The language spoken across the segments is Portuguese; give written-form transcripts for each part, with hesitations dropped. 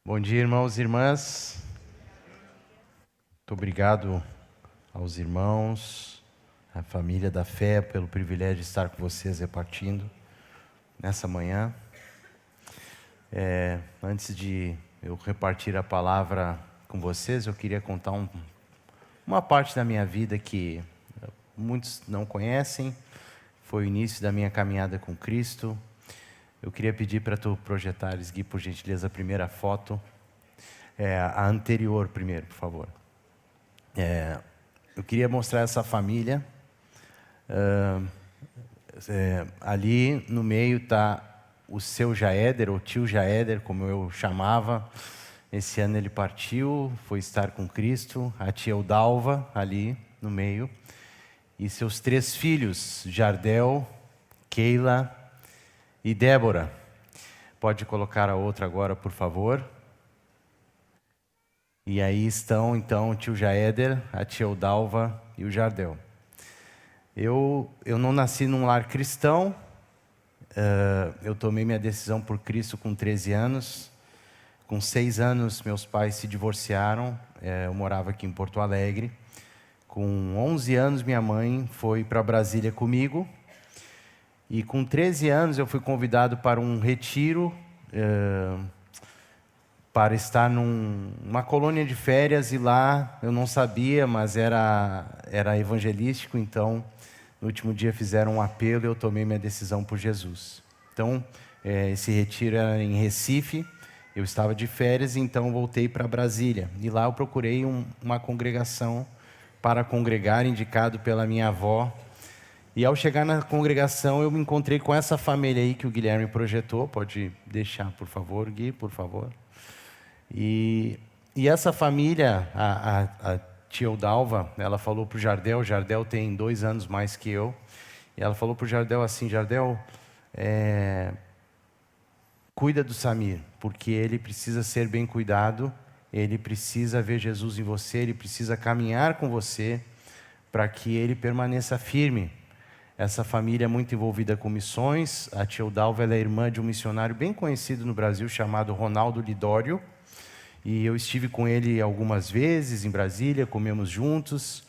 Bom dia, irmãos e irmãs. Muito obrigado aos irmãos, à família da fé, pelo privilégio de estar com vocês repartindo nessa manhã. Antes de eu repartir a palavra com vocês, eu queria contar uma parte da minha vida que muitos não conhecem. Foi o início da minha caminhada com Cristo. Eu queria pedir para tu projetares, Gui, por gentileza, a primeira foto. A anterior primeiro, por favor. Eu queria mostrar essa família. Ali no meio está o seu Jaéder, ou tio Jaéder, como eu chamava. Esse ano ele partiu, foi estar com Cristo. A tia Eudalva, ali no meio. E seus 3 filhos, Jardel, Keila e Débora. Pode colocar a outra agora, por favor. E aí estão, então, o tio Jaéder, a tia Eudalva e o Jardel. Eu não nasci num lar cristão. Eu tomei minha decisão por Cristo com 13 anos. Com 6 anos, meus pais se divorciaram. Eu morava aqui em Porto Alegre. Com 11 anos, minha mãe foi para Brasília comigo. E com 13 anos, eu fui convidado para um retiro, para estar numa colônia de férias. E lá, eu não sabia, mas era evangelístico. Então, no último dia fizeram um apelo e eu tomei minha decisão por Jesus. Então, esse retiro era em Recife. Eu estava de férias, então voltei para Brasília. E lá eu procurei uma congregação para congregar, indicado pela minha avó. E ao chegar na congregação, eu me encontrei com essa família aí que o Guilherme projetou. Pode deixar, por favor, Gui, por favor. E essa família, a tia Eudalva, ela falou para o Jardel tem 2 anos mais que eu. E ela falou para o Jardel assim: Jardel, cuida do Samir, porque ele precisa ser bem cuidado, ele precisa ver Jesus em você, ele precisa caminhar com você para que ele permaneça firme. Essa família é muito envolvida com missões. A tia Eudalva, ela é irmã de um missionário bem conhecido no Brasil, chamado Ronaldo Lidório. E eu estive com ele algumas vezes em Brasília, comemos juntos.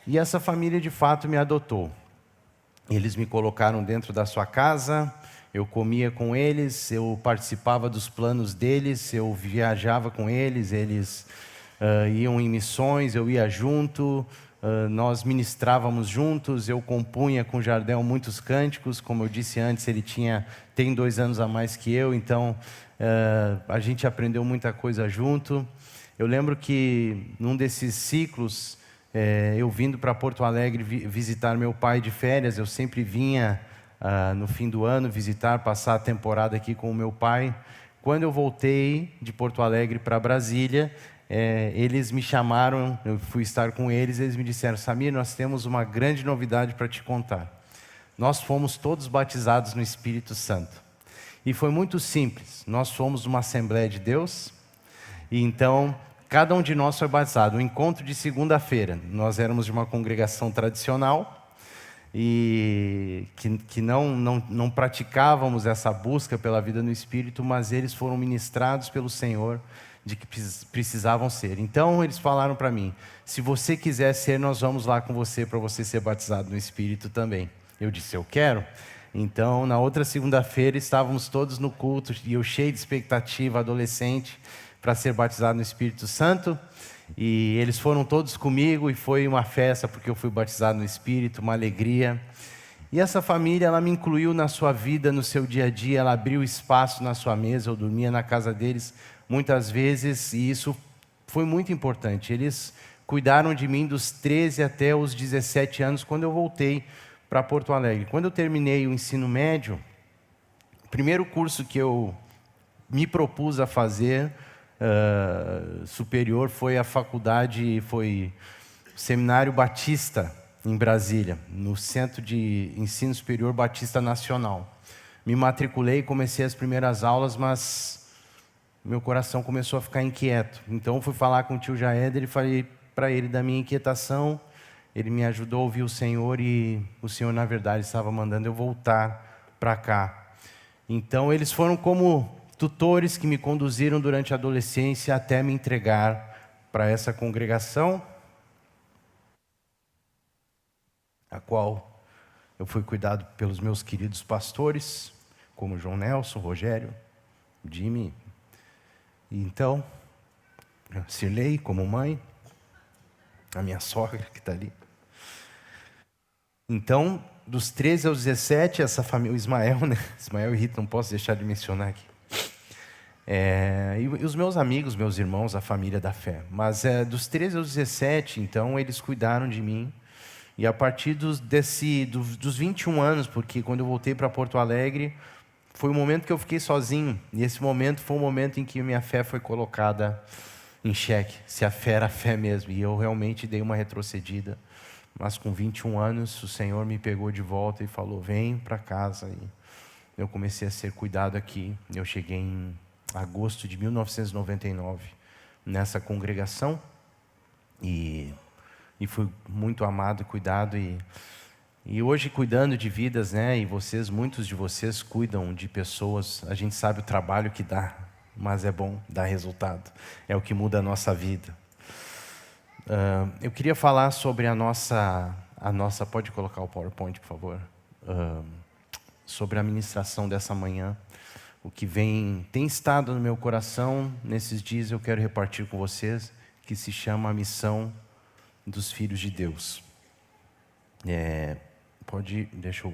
E essa família, de fato, me adotou. Eles me colocaram dentro da sua casa, eu comia com eles, eu participava dos planos deles, eu viajava com eles, eles iam em missões, eu ia junto, nós ministrávamos juntos, eu compunha com o Jardel muitos cânticos. Como eu disse antes, ele tem 2 anos a mais que eu, então a gente aprendeu muita coisa junto. Eu lembro que num desses ciclos, eu vindo para Porto Alegre visitar meu pai de férias, eu sempre vinha no fim do ano visitar, passar a temporada aqui com o meu pai. Quando eu voltei de Porto Alegre para Brasília, eles me chamaram, eu fui estar com eles, eles me disseram: Samir, nós temos uma grande novidade para te contar. Nós fomos todos batizados no Espírito Santo. E foi muito simples. Nós fomos uma Assembleia de Deus, e então cada um de nós foi batizado. O encontro de segunda-feira, nós éramos de uma congregação tradicional, e que não praticávamos essa busca pela vida no Espírito, mas eles foram ministrados pelo Senhor de que precisavam ser. Então eles falaram para mim: se você quiser ser, nós vamos lá com você para você ser batizado no Espírito também. Eu disse: eu quero. Então na outra segunda-feira estávamos todos no culto e eu cheio de expectativa, adolescente, para ser batizado no Espírito Santo. E eles foram todos comigo e foi uma festa, porque eu fui batizado no Espírito, uma alegria. E essa família, ela me incluiu na sua vida, no seu dia a dia. Ela abriu espaço na sua mesa, eu dormia na casa deles muitas vezes, e isso foi muito importante. Eles cuidaram de mim dos 13 até os 17 anos, quando eu voltei para Porto Alegre. Quando eu terminei o ensino médio, o primeiro curso que eu me propus a fazer superior foi a faculdade, foi o Seminário Batista em Brasília, no Centro de Ensino Superior Batista Nacional. Me matriculei, comecei as primeiras aulas, mas meu coração começou a ficar inquieto. Então fui falar com o tio Jaéder e falei para ele da minha inquietação. Ele me ajudou a ouvir o Senhor, e o Senhor, na verdade, estava mandando eu voltar para cá. Então eles foram como tutores que me conduziram durante a adolescência até me entregar para essa congregação, a qual eu fui cuidado pelos meus queridos pastores, como João Nelson, Rogério, Jimmy, e então, Cirlei como mãe, a minha sogra que está ali. Então, dos 13 aos 17, essa família, o Ismael, né? Ismael e Rita, não posso deixar de mencionar aqui. E os meus amigos, meus irmãos, a família da fé. Mas dos 13 aos 17, então, eles cuidaram de mim. E a partir dos 21 anos, porque quando eu voltei para Porto Alegre, foi o momento que eu fiquei sozinho. E esse momento foi o momento em que minha fé foi colocada em xeque. Se a fé era fé mesmo. E eu realmente dei uma retrocedida. Mas com 21 anos, o Senhor me pegou de volta e falou, vem para casa. E eu comecei a ser cuidado aqui. Eu cheguei em agosto de 1999 nessa congregação. E fui muito amado e cuidado. E hoje cuidando de vidas, né? E muitos de vocês cuidam de pessoas. A gente sabe o trabalho que dá, mas é bom, dá resultado. É o que muda a nossa vida. Eu queria falar sobre a nossa... Pode colocar o PowerPoint, por favor? Sobre a ministração dessa manhã. O que tem estado no meu coração nesses dias, eu quero repartir com vocês, que se chama a missão dos filhos de Deus. Deixa eu...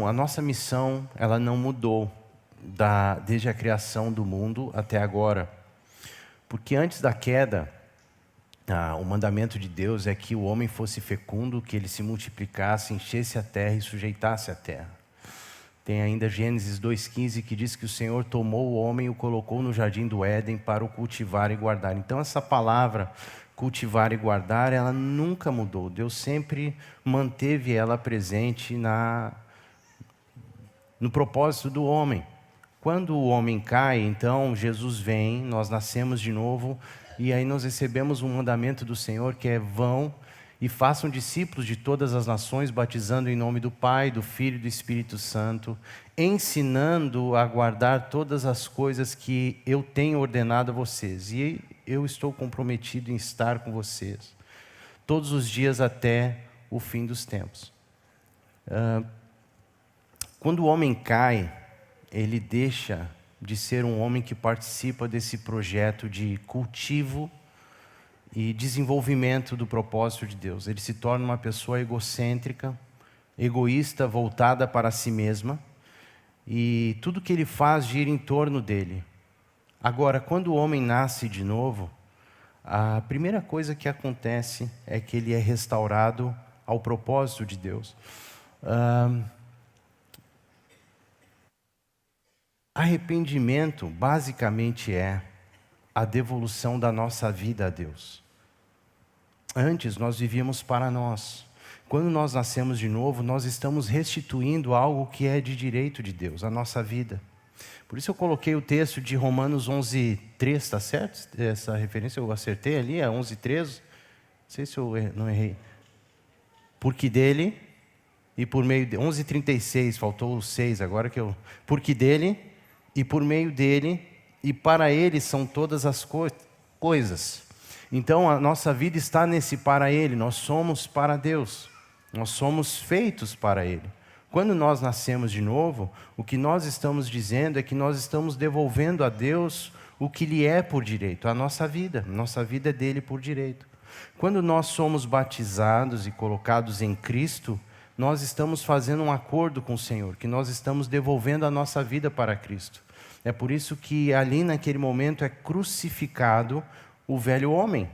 a nossa missão, ela não mudou desde a criação do mundo até agora. Porque antes da queda, o mandamento de Deus é que o homem fosse fecundo, que ele se multiplicasse, enchesse a terra e sujeitasse a terra. Tem ainda Gênesis 2,15 que diz que o Senhor tomou o homem e o colocou no jardim do Éden para o cultivar e guardar. Então essa palavra, cultivar e guardar, ela nunca mudou. Deus sempre manteve ela presente no propósito do homem. Quando o homem cai, então Jesus vem, nós nascemos de novo, e aí nós recebemos um mandamento do Senhor que é: vão e façam discípulos de todas as nações, batizando em nome do Pai, do Filho e do Espírito Santo, ensinando a guardar todas as coisas que eu tenho ordenado a vocês. E eu estou comprometido em estar com vocês todos os dias até o fim dos tempos. Quando o homem cai, ele deixa de ser um homem que participa desse projeto de cultivo e desenvolvimento do propósito de Deus. Ele se torna uma pessoa egocêntrica, egoísta, voltada para si mesma, e tudo que ele faz gira em torno dele. Agora, quando o homem nasce de novo, a primeira coisa que acontece é que ele é restaurado ao propósito de Deus. Arrependimento, basicamente, é a devolução da nossa vida a Deus. Antes, nós vivíamos para nós. Quando nós nascemos de novo, nós estamos restituindo algo que é de direito de Deus, a nossa vida. Por isso eu coloquei o texto de Romanos 11:3, está certo? Essa referência eu acertei ali, é 11:3. Não sei se eu não errei. Porque dele, e por meio de... 11:36, faltou o 6, agora que eu... Porque dele, e por meio dele, e para ele são todas as coisas. Então a nossa vida está nesse para ele, nós somos para Deus. Nós somos feitos para ele. Quando nós nascemos de novo, o que nós estamos dizendo é que nós estamos devolvendo a Deus o que lhe é por direito, a nossa vida. Nossa vida é dele por direito. Quando nós somos batizados e colocados em Cristo, nós estamos fazendo um acordo com o Senhor, que nós estamos devolvendo a nossa vida para Cristo. É por isso que ali naquele momento é crucificado o velho homem.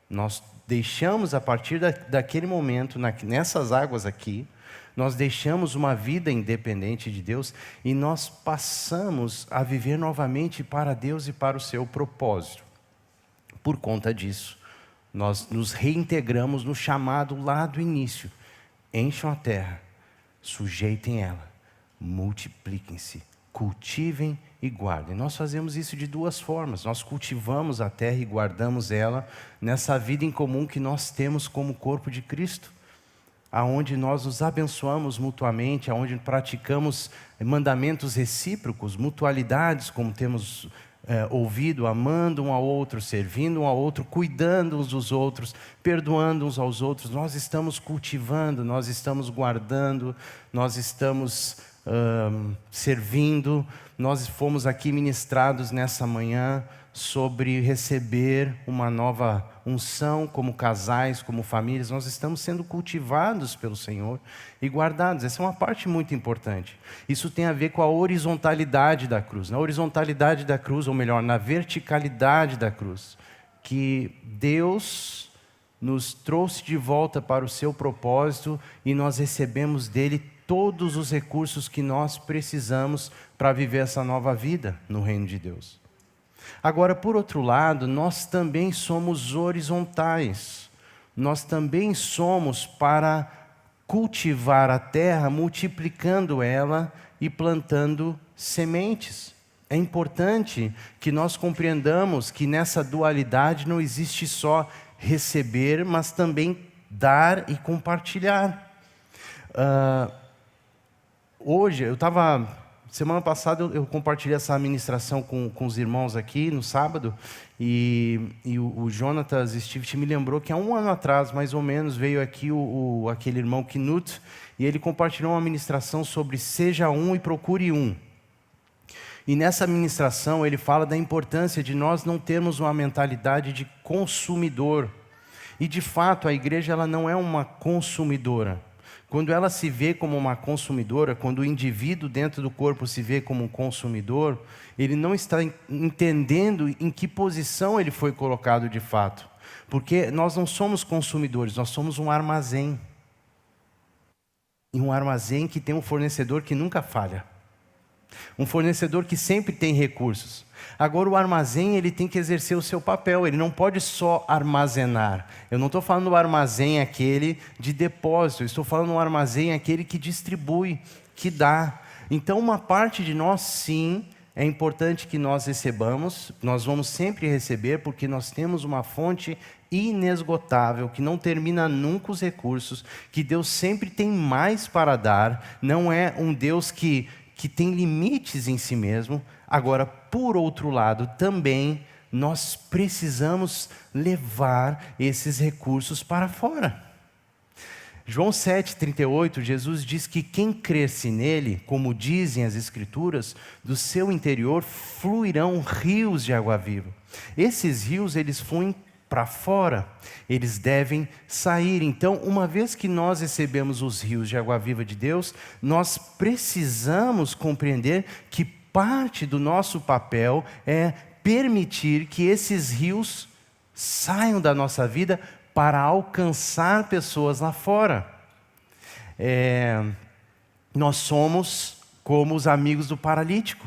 Nós deixamos a partir daquele momento, nessas águas aqui, nós deixamos uma vida independente de Deus e nós passamos a viver novamente para Deus e para o seu propósito. Por conta disso, nós nos reintegramos no chamado lá do início. Encham a terra, sujeitem ela, multipliquem-se, cultivem e guardem. Nós fazemos isso de duas formas. Nós cultivamos a terra e guardamos ela nessa vida em comum que nós temos como corpo de Cristo. aonde nós nos abençoamos mutuamente, aonde praticamos mandamentos recíprocos, mutualidades, como temos ouvido, amando um ao outro, servindo um ao outro, cuidando uns dos outros, perdoando uns aos outros. Nós estamos cultivando, nós estamos guardando, nós estamos servindo. Nós fomos aqui ministrados nessa manhã sobre receber uma nova unção como casais, como famílias. Nós estamos sendo cultivados pelo Senhor e guardados. Essa é uma parte muito importante. Isso tem a ver com a horizontalidade da cruz. Na horizontalidade da cruz, ou melhor, na verticalidade da cruz, que Deus nos trouxe de volta para o seu propósito e nós recebemos dele todos os recursos que nós precisamos para viver essa nova vida no reino de Deus. Agora, por outro lado, nós também somos horizontais. Nós também somos para cultivar a terra, multiplicando ela e plantando sementes. É importante que nós compreendamos que nessa dualidade não existe só receber, mas também dar e compartilhar. Hoje, semana passada eu compartilhei essa ministração com os irmãos aqui no sábado, e o Jonatas Stift me lembrou que há 1 ano atrás, mais ou menos, veio aqui aquele irmão Knut, e ele compartilhou uma ministração sobre seja um e procure um. E nessa ministração ele fala da importância de nós não termos uma mentalidade de consumidor. E de fato a igreja ela não é uma consumidora. Quando ela se vê como uma consumidora, quando o indivíduo dentro do corpo se vê como um consumidor, ele não está entendendo em que posição ele foi colocado de fato. Porque nós não somos consumidores, nós somos um armazém. E um armazém que tem um fornecedor que nunca falha. Um fornecedor que sempre tem recursos. Agora o armazém ele tem que exercer o seu papel, ele não pode só armazenar. Eu não estou falando do armazém aquele de depósito, eu estou falando do armazém aquele que distribui, que dá. Então uma parte de nós sim, é importante que nós recebamos, nós vamos sempre receber porque nós temos uma fonte inesgotável, que não termina nunca os recursos, que Deus sempre tem mais para dar, não é um Deus que tem limites em si mesmo. Agora, por outro lado, também nós precisamos levar esses recursos para fora. João 7,38, Jesus diz que quem cresce nele, como dizem as Escrituras, do seu interior fluirão rios de água viva. Esses rios, eles fluem para fora, eles devem sair. Então, uma vez que nós recebemos os rios de água viva de Deus, nós precisamos compreender que parte do nosso papel é permitir que esses rios saiam da nossa vida para alcançar pessoas lá fora. Nós somos como os amigos do paralítico.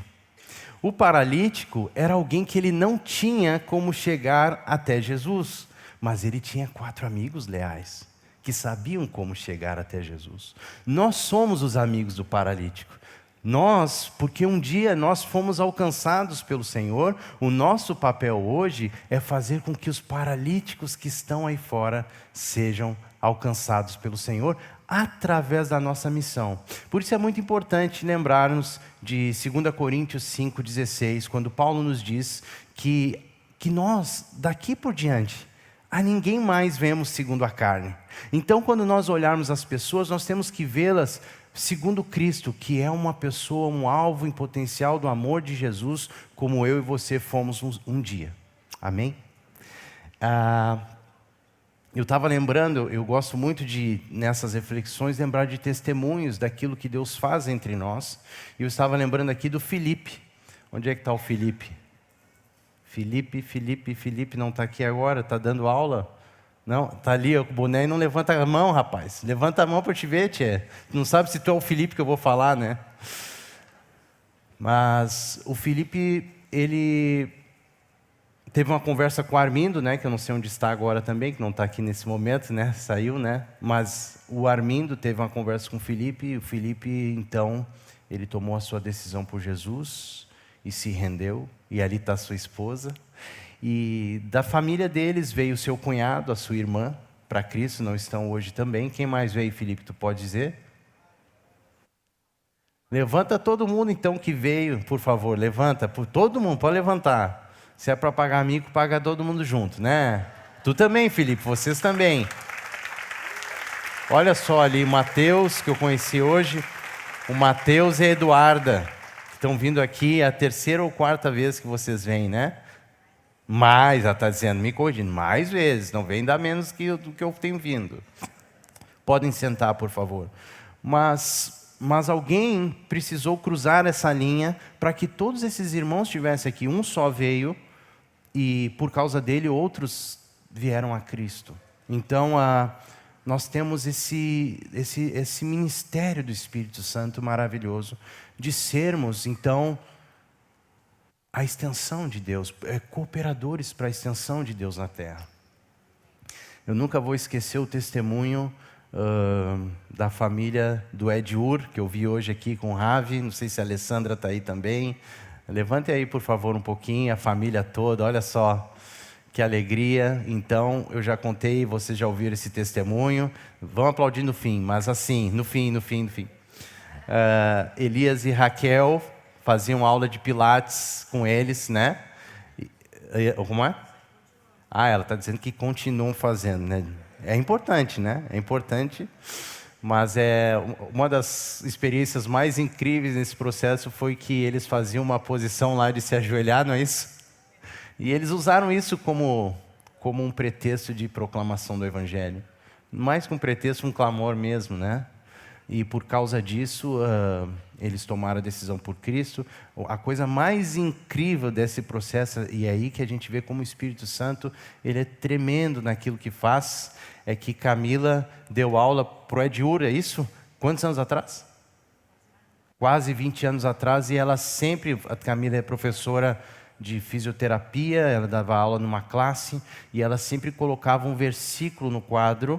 O paralítico era alguém que ele não tinha como chegar até Jesus, mas ele tinha 4 amigos leais, que sabiam como chegar até Jesus. Nós somos os amigos do paralítico. Porque um dia nós fomos alcançados pelo Senhor, o nosso papel hoje é fazer com que os paralíticos que estão aí fora sejam alcançados pelo Senhor, através da nossa missão. Por isso é muito importante lembrarmos de 2 Coríntios 5,16, quando Paulo nos diz que nós, daqui por diante, a ninguém mais vemos segundo a carne. Então, quando nós olharmos as pessoas, nós temos que vê-las segundo Cristo, que é uma pessoa, um alvo em potencial do amor de Jesus, como eu e você fomos um dia. Amém? Eu estava lembrando, eu gosto muito de, nessas reflexões, lembrar de testemunhos daquilo que Deus faz entre nós. E eu estava lembrando aqui do Felipe. Onde é que está o Felipe? Felipe não está aqui agora, está dando aula? Não, está ali com o boné e não levanta a mão, rapaz. Levanta a mão para eu te ver, tchê. Não sabe se tu é o Felipe que eu vou falar, né? Mas o Felipe, ele teve uma conversa com o Armindo, né? Que eu não sei onde está agora também, que não está aqui nesse momento, né? Saiu, né? Mas o Armindo teve uma conversa com o Felipe, e o Felipe, então, ele tomou a sua decisão por Jesus e se rendeu, e ali está a sua esposa. E da família deles veio o seu cunhado, a sua irmã, para Cristo, não estão hoje também. Quem mais veio, Felipe, tu pode dizer? Levanta todo mundo então que veio, por favor, levanta, todo mundo, pode levantar. Se é para pagar amigo, paga todo mundo junto, né? Tu também, Felipe, vocês também. Olha só ali, Mateus, que eu conheci hoje, o Mateus e a Eduarda, que estão vindo aqui, é a terceira ou quarta vez que vocês vêm, né? Mais, ela está dizendo, me corrigindo, mais vezes, não vem dar menos do que eu tenho vindo. Podem sentar, por favor. Mas alguém precisou cruzar essa linha para que todos esses irmãos estivessem aqui. Um só veio e, por causa dele, outros vieram a Cristo. Então, nós temos esse ministério do Espírito Santo maravilhoso, de sermos, então, a extensão de Deus, cooperadores para a extensão de Deus na terra. Eu nunca vou esquecer o testemunho da família do Ed Ur, que eu vi hoje aqui com o Ravi, não sei se a Alessandra está aí também. Levante aí, por favor, um pouquinho, a família toda, olha só. Que alegria. Então, eu já contei, vocês já ouviram esse testemunho. Vão aplaudir no fim, mas assim, no fim. Elias e Raquel faziam aula de pilates com eles, né? Como é? Ela está dizendo que continuam fazendo, né? É importante, né? É importante. Mas uma das experiências mais incríveis nesse processo foi que eles faziam uma posição lá de se ajoelhar, não é isso? E eles usaram isso como um pretexto de proclamação do Evangelho. Mais que um pretexto, um clamor mesmo, né? E por causa disso, eles tomaram a decisão por Cristo. A coisa mais incrível desse processo, e é aí que a gente vê como o Espírito Santo, ele é tremendo naquilo que faz, é que Camila deu aula para o Ed Ur, é isso? Quantos anos atrás? Quase 20 anos atrás, e ela sempre, a Camila é professora de fisioterapia, ela dava aula numa classe, e ela sempre colocava um versículo no quadro,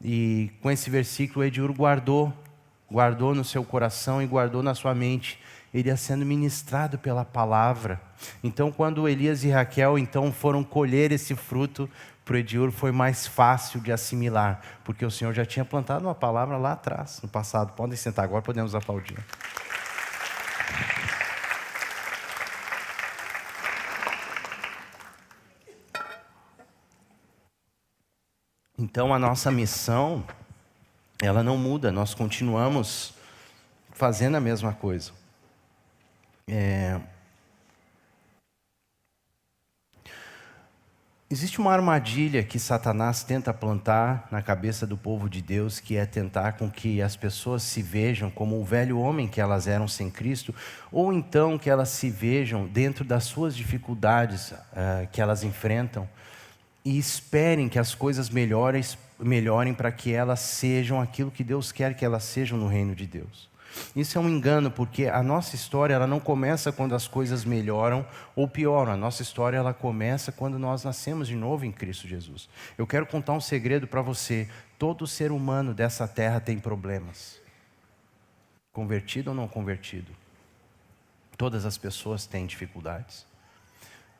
e com esse versículo o Ed Ur guardou no seu coração e guardou na sua mente. Ele ia sendo ministrado pela palavra. Então, quando Elias e Raquel então foram colher esse fruto, para o Ed Ur foi mais fácil de assimilar, porque o Senhor já tinha plantado uma palavra lá atrás, no passado. Podem sentar, agora podemos aplaudir. Então, a nossa missão, ela não muda, nós continuamos fazendo a mesma coisa. Existe uma armadilha que Satanás tenta plantar na cabeça do povo de Deus, que é tentar com que as pessoas se vejam como o velho homem que elas eram sem Cristo, ou então que elas se vejam dentro das suas dificuldades que elas enfrentam, e esperem que as coisas melhorem para que elas sejam aquilo que Deus quer que elas sejam no reino de Deus. Isso é um engano, porque a nossa história ela não começa quando as coisas melhoram ou pioram. A nossa história ela começa quando nós nascemos de novo em Cristo Jesus. Eu quero contar um segredo para você. Todo ser humano dessa terra tem problemas. Convertido ou não convertido. Todas as pessoas têm dificuldades.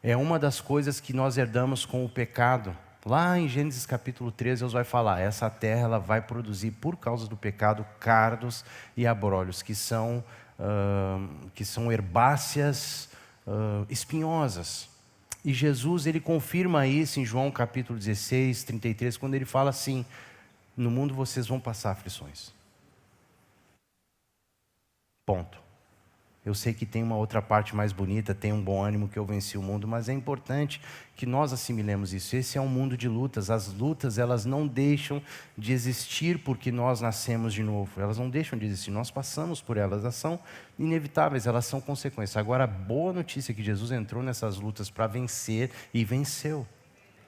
É uma das coisas que nós herdamos com o pecado. Lá em Gênesis capítulo 13, Deus vai falar, essa terra ela vai produzir, por causa do pecado, cardos e abrolhos, que são herbáceas espinhosas. E Jesus, ele confirma isso em João capítulo 16, 33, quando ele fala assim, no mundo vocês vão passar aflições. Ponto. Eu sei que tem uma outra parte mais bonita, tem um bom ânimo que eu venci o mundo, mas é importante que nós assimilemos isso. Esse é um mundo de lutas. As lutas, elas não deixam de existir porque nós nascemos de novo. Elas não deixam de existir, nós passamos por elas. Elas são inevitáveis, elas são consequências. Agora, a boa notícia é que Jesus entrou nessas lutas para vencer e venceu.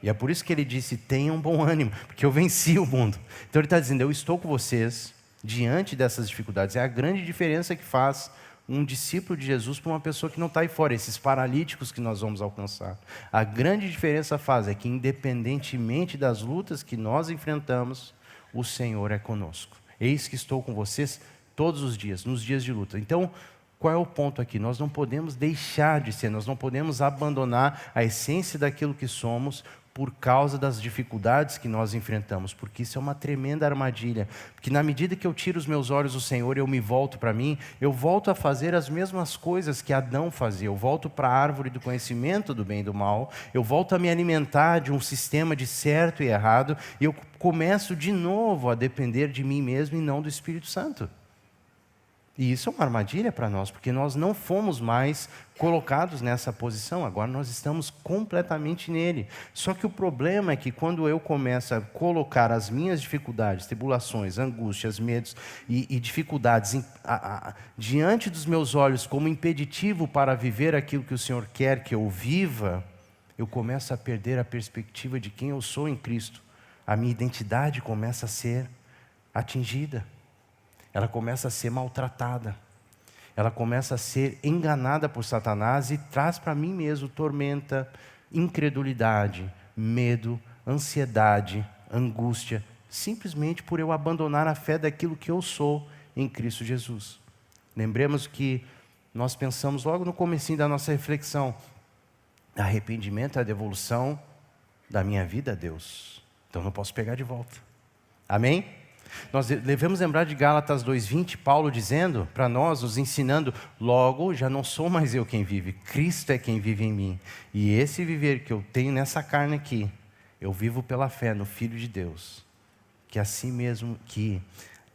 E é por isso que ele disse, tenham bom ânimo, porque eu venci o mundo. Então ele está dizendo, eu estou com vocês diante dessas dificuldades. É a grande diferença que faz um discípulo de Jesus para uma pessoa que não está aí fora, esses paralíticos que nós vamos alcançar. A grande diferença é que independentemente das lutas que nós enfrentamos, o Senhor é conosco. Eis que estou com vocês todos os dias, nos dias de luta. Então, qual é o ponto aqui? Nós não podemos deixar de ser, nós não podemos abandonar a essência daquilo que somos por causa das dificuldades que nós enfrentamos, porque isso é uma tremenda armadilha, porque na medida que eu tiro os meus olhos do Senhor e eu me volto para mim, eu volto a fazer as mesmas coisas que Adão fazia, eu volto para a árvore do conhecimento do bem e do mal, eu volto a me alimentar de um sistema de certo e errado, e eu começo de novo a depender de mim mesmo e não do Espírito Santo. E isso é uma armadilha para nós, porque nós não fomos mais colocados nessa posição, agora nós estamos completamente nele. Só que o problema é que quando eu começo a colocar as minhas dificuldades, tribulações, angústias, medos e dificuldades diante dos meus olhos como impeditivo para viver aquilo que o Senhor quer que eu viva, eu começo a perder a perspectiva de quem eu sou em Cristo. A minha identidade começa a ser atingida. Ela começa a ser maltratada, ela começa a ser enganada por Satanás e traz para mim mesmo tormenta, incredulidade, medo, ansiedade, angústia, simplesmente por eu abandonar a fé daquilo que eu sou em Cristo Jesus. Lembremos que nós pensamos logo no comecinho da nossa reflexão, arrependimento é a devolução da minha vida a Deus, então não posso pegar de volta. Amém? Nós devemos lembrar de Gálatas 2:20, Paulo dizendo para nós, nos ensinando, logo já não sou mais eu quem vive, Cristo é quem vive em mim. E esse viver que eu tenho nessa carne aqui, eu vivo pela fé no Filho de Deus, que assim mesmo, que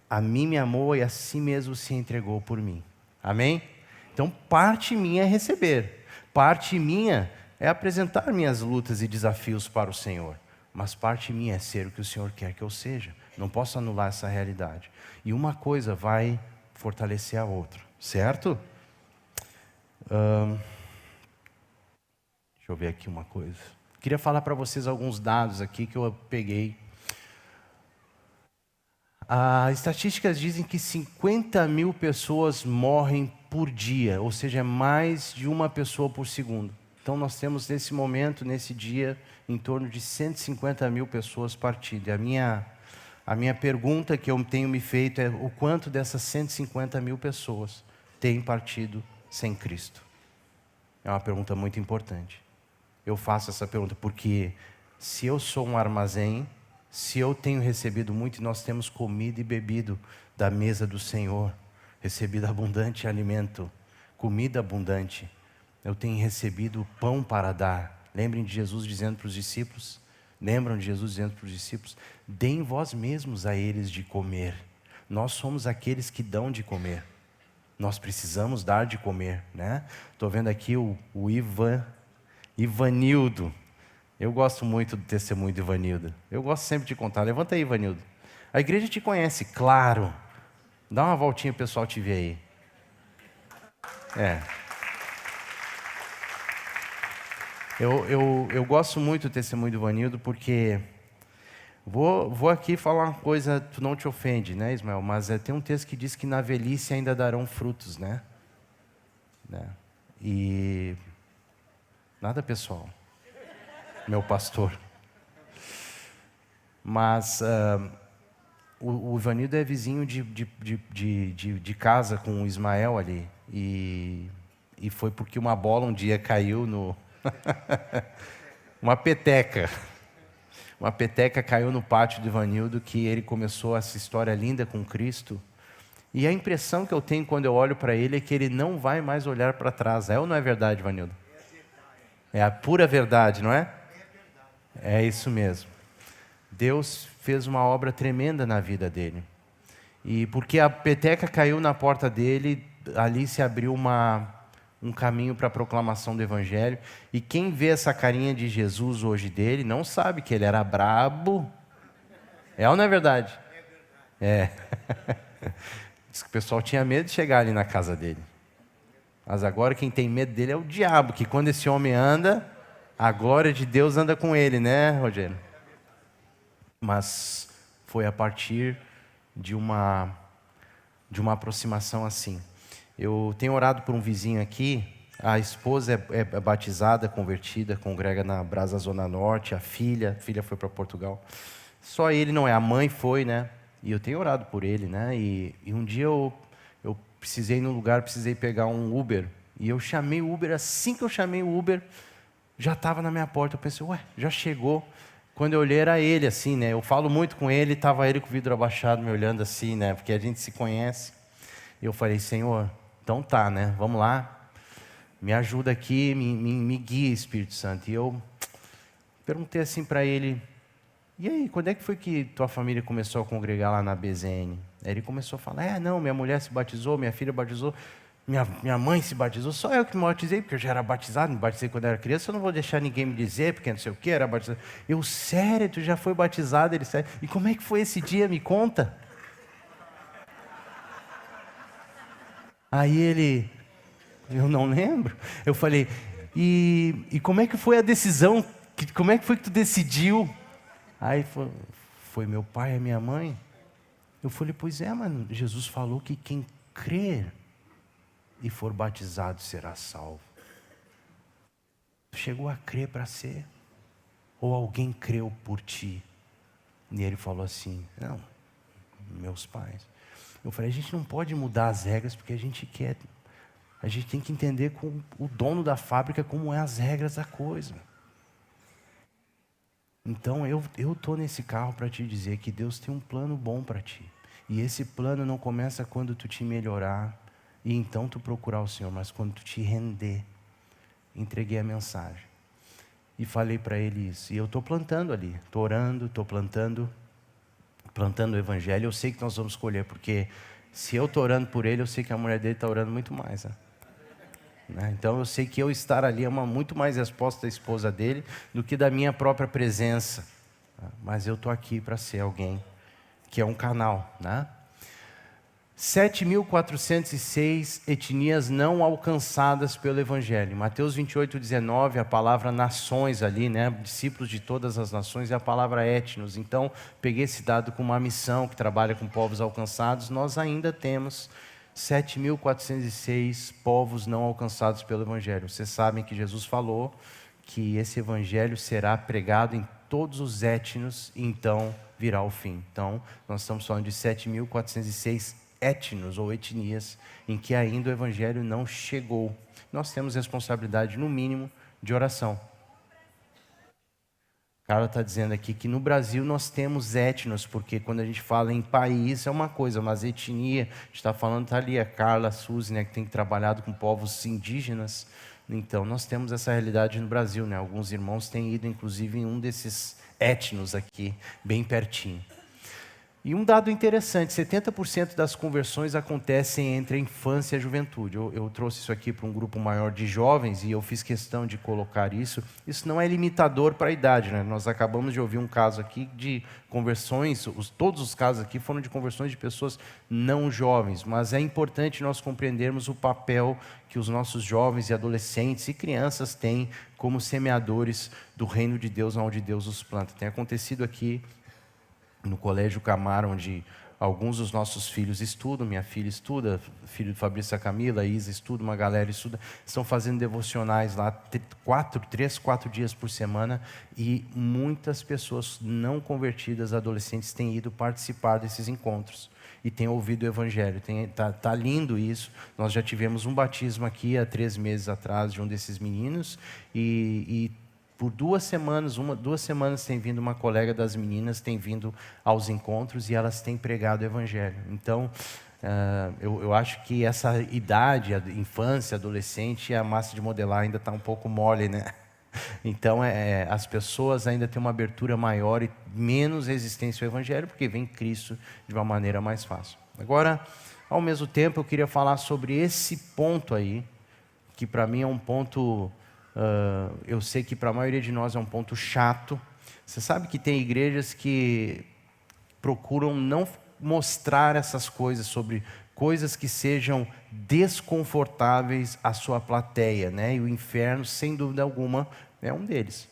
a mim me amou e a si mesmo se entregou por mim. Amém? Então parte minha é receber, parte minha é apresentar minhas lutas e desafios para o Senhor. Mas parte minha é ser o que o Senhor quer que eu seja. Não posso anular essa realidade. E uma coisa vai fortalecer a outra, certo? Deixa eu ver aqui uma coisa. Queria falar para vocês alguns dados aqui que eu peguei. As estatísticas dizem que 50 mil pessoas morrem por dia, ou seja, é mais de uma pessoa por segundo. Então nós temos nesse momento, nesse dia, em torno de 150 mil pessoas partindo. E a minha pergunta que eu tenho me feito é o quanto dessas 150 mil pessoas têm partido sem Cristo? É uma pergunta muito importante. Eu faço essa pergunta porque se eu sou um armazém, se eu tenho recebido muito e nós temos comido e bebido da mesa do Senhor, recebido abundante alimento, comida abundante, eu tenho recebido pão para dar. Lembrem de Jesus dizendo para os discípulos, deem vós mesmos a eles de comer. Nós somos aqueles que dão de comer. Nós precisamos dar de comer, né? Estou vendo aqui o Ivanildo. Eu gosto muito do testemunho do Ivanildo. Eu gosto sempre de contar. Levanta aí, Ivanildo. A igreja te conhece, claro. Dá uma voltinha, o pessoal te vê aí. Eu gosto muito do testemunho do Ivanildo porque vou aqui falar uma coisa, tu não te ofende, né, Ismael? Mas tem um texto que diz que na velhice ainda darão frutos, né? E nada pessoal, meu pastor. Mas o Ivanildo é vizinho de casa com o Ismael ali. E foi porque uma bola um dia caiu no... Uma peteca caiu no pátio do Ivanildo, que ele começou essa história linda com Cristo. E a impressão que eu tenho quando eu olho para ele é que ele não vai mais olhar para trás. É ou não é verdade, Ivanildo? É a pura verdade, não é? É isso mesmo. Deus fez uma obra tremenda na vida dele. E porque a peteca caiu na porta dele, ali se abriu um caminho para a proclamação do Evangelho. E quem vê essa carinha de Jesus hoje dele, não sabe que ele era brabo. É ou não é verdade? É. Diz que o pessoal tinha medo de chegar ali na casa dele. Mas agora quem tem medo dele é o diabo, que quando esse homem anda, a glória de Deus anda com ele, né, Rogério? Mas foi a partir de uma aproximação assim. Eu tenho orado por um vizinho aqui, a esposa é batizada, convertida, congrega na Brasa Zona Norte, a filha foi para Portugal. Só ele não é, a mãe foi, né? E eu tenho orado por ele, né? E um dia eu precisei ir num lugar, precisei pegar um Uber. E eu chamei o Uber, assim que eu chamei o Uber, já estava na minha porta. Eu pensei, ué, já chegou. Quando eu olhei era ele assim, né? Eu falo muito com ele, estava ele com o vidro abaixado me olhando assim, né? Porque a gente se conhece. E eu falei, Senhor, então tá, né? Vamos lá. Me ajuda aqui, me guia, Espírito Santo. E eu perguntei assim para ele, e aí, quando é que foi que tua família começou a congregar lá na BZN? Aí ele começou a falar, não, minha mulher se batizou, minha filha batizou, minha mãe se batizou, só eu que me batizei, porque eu já era batizado, me batizei quando era criança, eu não vou deixar ninguém me dizer, porque não sei o que, era batizado. Eu, sério, tu já foi batizado? Ele, sério. E como é que foi esse dia? Me conta. Aí ele, eu não lembro. Eu falei, e como é que foi a decisão? Como é que foi que tu decidiu? Aí foi meu pai e minha mãe. Eu falei, pois é, mano, Jesus falou que quem crer e for batizado será salvo. Chegou a crer para ser? Ou alguém creu por ti? E ele falou assim, não, meus pais. Eu falei, a gente não pode mudar as regras porque a gente tem que entender com o dono da fábrica como é as regras da coisa. Então eu estou nesse carro para te dizer que Deus tem um plano bom para ti. E esse plano não começa quando tu te melhorar e então tu procurar o Senhor, mas quando tu te render. Entreguei a mensagem e falei para ele isso. E eu estou plantando ali, estou orando, estou plantando o evangelho. Eu sei que nós vamos escolher, porque se eu estou orando por ele, eu sei que a mulher dele está orando muito mais, né? Então eu sei que eu estar ali é muito mais resposta da esposa dele do que da minha própria presença, mas eu estou aqui para ser alguém que é um canal, né? 7.406 etnias não alcançadas pelo Evangelho. Mateus 28:19, a palavra nações ali, né? Discípulos de todas as nações, e a palavra etnos. Então, peguei esse dado com uma missão que trabalha com povos alcançados. Nós ainda temos 7.406 povos não alcançados pelo Evangelho. Vocês sabem que Jesus falou que esse Evangelho será pregado em todos os etnos, e então virá o fim. Então, nós estamos falando de 7.406 etnos ou etnias em que ainda o Evangelho não chegou. Nós temos responsabilidade, no mínimo, de oração. Carla está dizendo aqui que no Brasil nós temos etnos, porque quando a gente fala em país é uma coisa, mas etnia, a gente está falando, está ali a Carla, a Suzy, né, que tem trabalhado com povos indígenas. Então nós temos essa realidade no Brasil, né? Alguns irmãos têm ido inclusive em um desses etnos aqui, bem pertinho. E um dado interessante, 70% das conversões acontecem entre a infância e a juventude. Eu trouxe isso aqui para um grupo maior de jovens e eu fiz questão de colocar isso. Isso não é limitador para a idade, né? Nós acabamos de ouvir um caso aqui de conversões, todos os casos aqui foram de conversões de pessoas não jovens, mas é importante nós compreendermos o papel que os nossos jovens e adolescentes e crianças têm como semeadores do reino de Deus, onde Deus os planta. Tem acontecido aqui no Colégio Camar, onde alguns dos nossos filhos estudam, minha filha estuda, filho de Fabrício e Camila, a Isa estuda, uma galera estuda, estão fazendo devocionais lá 3, 4 dias por semana, e muitas pessoas não convertidas, adolescentes, têm ido participar desses encontros e têm ouvido o Evangelho. Tá lindo isso. Nós já tivemos um batismo aqui há 3 meses atrás de um desses meninos, e por 2 semanas tem vindo uma colega das meninas, tem vindo aos encontros e elas têm pregado o Evangelho. Então, eu acho que essa idade, a infância, adolescente, a massa de modelar ainda está um pouco mole, né? Então, as pessoas ainda têm uma abertura maior e menos resistência ao Evangelho, porque vem Cristo de uma maneira mais fácil. Agora, ao mesmo tempo, eu queria falar sobre esse ponto aí, que para mim é um ponto... eu sei que para a maioria de nós é um ponto chato. Você sabe que tem igrejas que procuram não mostrar essas coisas, sobre coisas que sejam desconfortáveis à sua plateia, né? E o inferno, sem dúvida alguma, é um deles.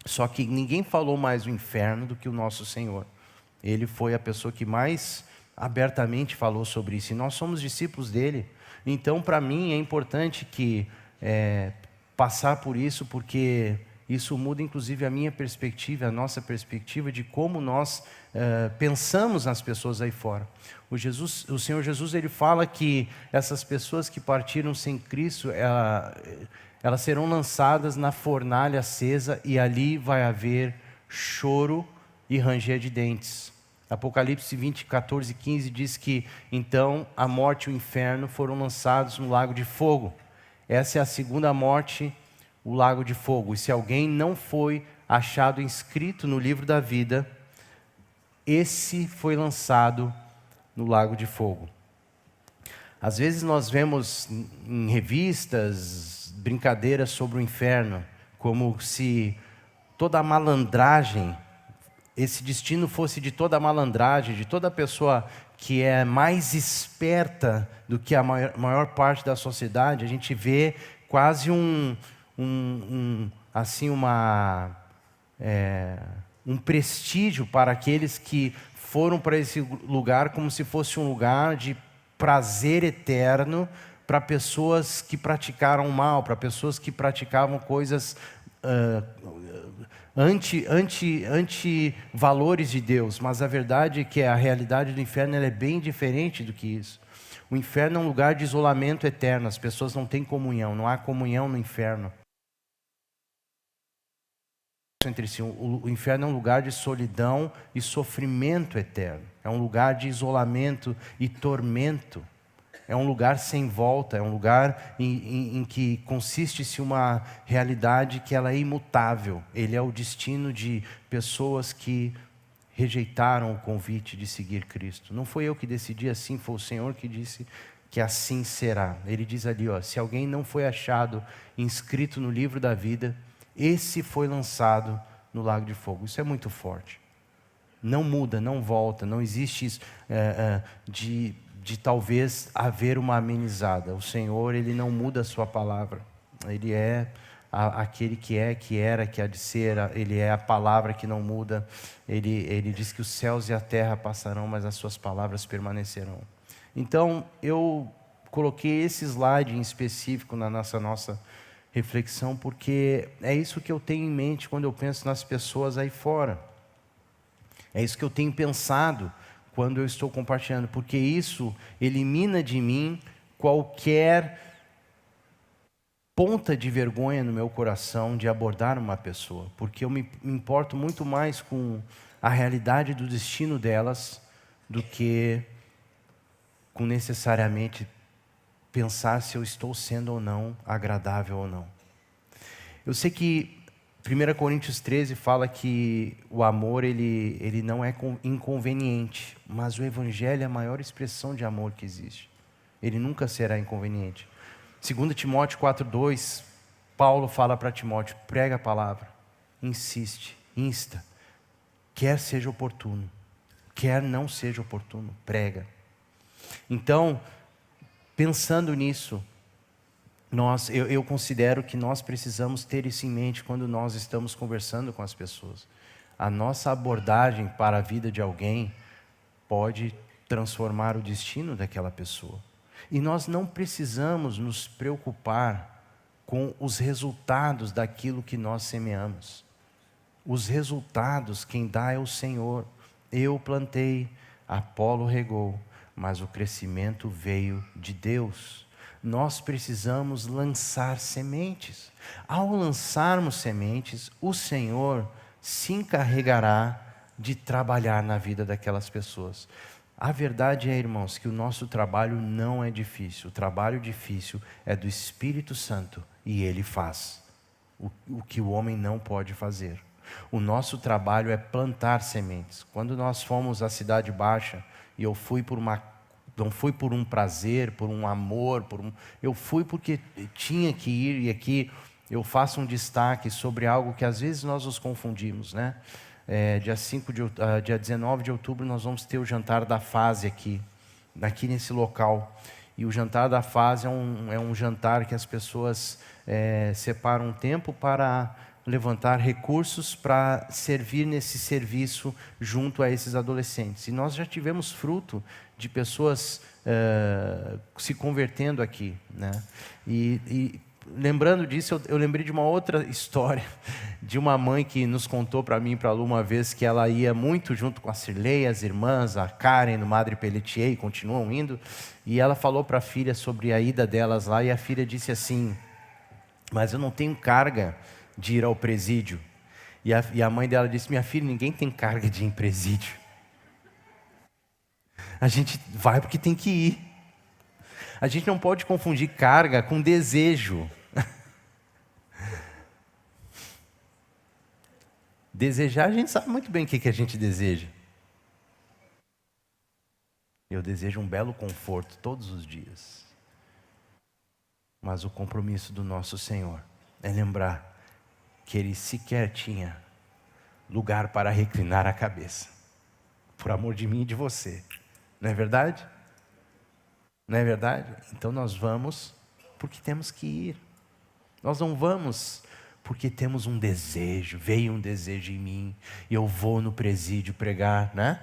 Só que ninguém falou mais o inferno do que o nosso Senhor. Ele foi a pessoa que mais abertamente falou sobre isso, e nós somos discípulos dele. Então, para mim, é importante que passar por isso, porque isso muda inclusive a minha perspectiva, a nossa perspectiva de como nós pensamos nas pessoas aí fora. O Senhor Jesus, ele fala que essas pessoas que partiram sem Cristo, elas serão lançadas na fornalha acesa e ali vai haver choro e ranger de dentes. Apocalipse 20, 14 e 15 diz que então a morte e o inferno foram lançados no lago de fogo. Essa é a segunda morte, o lago de fogo. E se alguém não foi achado inscrito no livro da vida, esse foi lançado no lago de fogo. Às vezes nós vemos em revistas brincadeiras sobre o inferno, como se toda a malandragem, esse destino fosse de toda a malandragem, de toda pessoa que é mais esperta do que a maior parte da sociedade. A gente vê quase um prestígio para aqueles que foram para esse lugar, como se fosse um lugar de prazer eterno para pessoas que praticaram mal, para pessoas que praticavam coisas anti-valores de Deus. Mas a verdade é que a realidade do inferno ela é bem diferente do que isso. O inferno é um lugar de isolamento eterno, as pessoas não têm comunhão, não há comunhão no inferno entre si. O inferno é um lugar de solidão e sofrimento eterno, é um lugar de isolamento e tormento, é um lugar sem volta, é um lugar em que consiste-se uma realidade que ela é imutável. Ele é o destino de pessoas que rejeitaram o convite de seguir Cristo. Não foi eu que decidi assim, foi o Senhor que disse que assim será. Ele diz ali, se alguém não foi achado inscrito no livro da vida, esse foi lançado no lago de fogo. Isso é muito forte. Não muda, não volta, não existe isso de talvez haver uma amenizada. O Senhor, Ele não muda a sua palavra. Ele é aquele que é, que era, que há de ser. Ele é a palavra que não muda. Ele diz que os céus e a terra passarão, mas as suas palavras permanecerão. Então, eu coloquei esse slide em específico na nossa reflexão, porque é isso que eu tenho em mente quando eu penso nas pessoas aí fora. É isso que eu tenho pensado quando eu estou compartilhando, porque isso elimina de mim qualquer ponta de vergonha no meu coração de abordar uma pessoa, porque eu me importo muito mais com a realidade do destino delas do que com necessariamente pensar se eu estou sendo ou não agradável ou não. Eu sei que 1 Coríntios 13 fala que o amor ele não é inconveniente, mas o Evangelho é a maior expressão de amor que existe. Ele nunca será inconveniente. 2 Timóteo 4,2, Paulo fala para Timóteo, prega a palavra, insiste, insta, quer seja oportuno, quer não seja oportuno, prega. Então, pensando nisso, eu considero que nós precisamos ter isso em mente quando nós estamos conversando com as pessoas. A nossa abordagem para a vida de alguém pode transformar o destino daquela pessoa. E nós não precisamos nos preocupar com os resultados daquilo que nós semeamos. Os resultados, quem dá é o Senhor. Eu plantei, Apolo regou, mas o crescimento veio de Deus. Nós precisamos lançar sementes. Ao lançarmos sementes, o Senhor se encarregará de trabalhar na vida daquelas pessoas. A verdade é, irmãos, que o nosso trabalho não é difícil. O trabalho difícil é do Espírito Santo e Ele faz o que o homem não pode fazer. O nosso trabalho é plantar sementes. Quando nós fomos à Cidade Baixa, e eu fui não fui por um prazer, por um amor, eu fui porque tinha que ir, e aqui eu faço um destaque sobre algo que às vezes nós nos confundimos, né? Dia 19 de outubro nós vamos ter o jantar da fase aqui nesse local. E o jantar da fase é um jantar que as pessoas separam um tempo para levantar recursos para servir nesse serviço junto a esses adolescentes. E nós já tivemos fruto de pessoas se convertendo aqui, né? E lembrando disso, eu lembrei de uma outra história de uma mãe que nos contou para mim e para a Lu uma vez que ela ia muito junto com a Cirlei, as irmãs, a Karen, no Madre Pelletier, e continuam indo, e ela falou para a filha sobre a ida delas lá, e a filha disse assim, mas eu não tenho carga de ir ao presídio. E a mãe dela disse: minha filha, ninguém tem carga de ir em presídio. A gente vai porque tem que ir. A gente não pode confundir carga com desejo. Desejar, a gente sabe muito bem o que a gente deseja. Eu desejo um belo conforto todos os dias. Mas o compromisso do nosso Senhor é lembrar que Ele sequer tinha lugar para reclinar a cabeça. Por amor de mim e de você. Não é verdade? Não é verdade? Então nós vamos porque temos que ir. Nós não vamos porque temos um desejo. Veio um desejo em mim e eu vou no presídio pregar, né?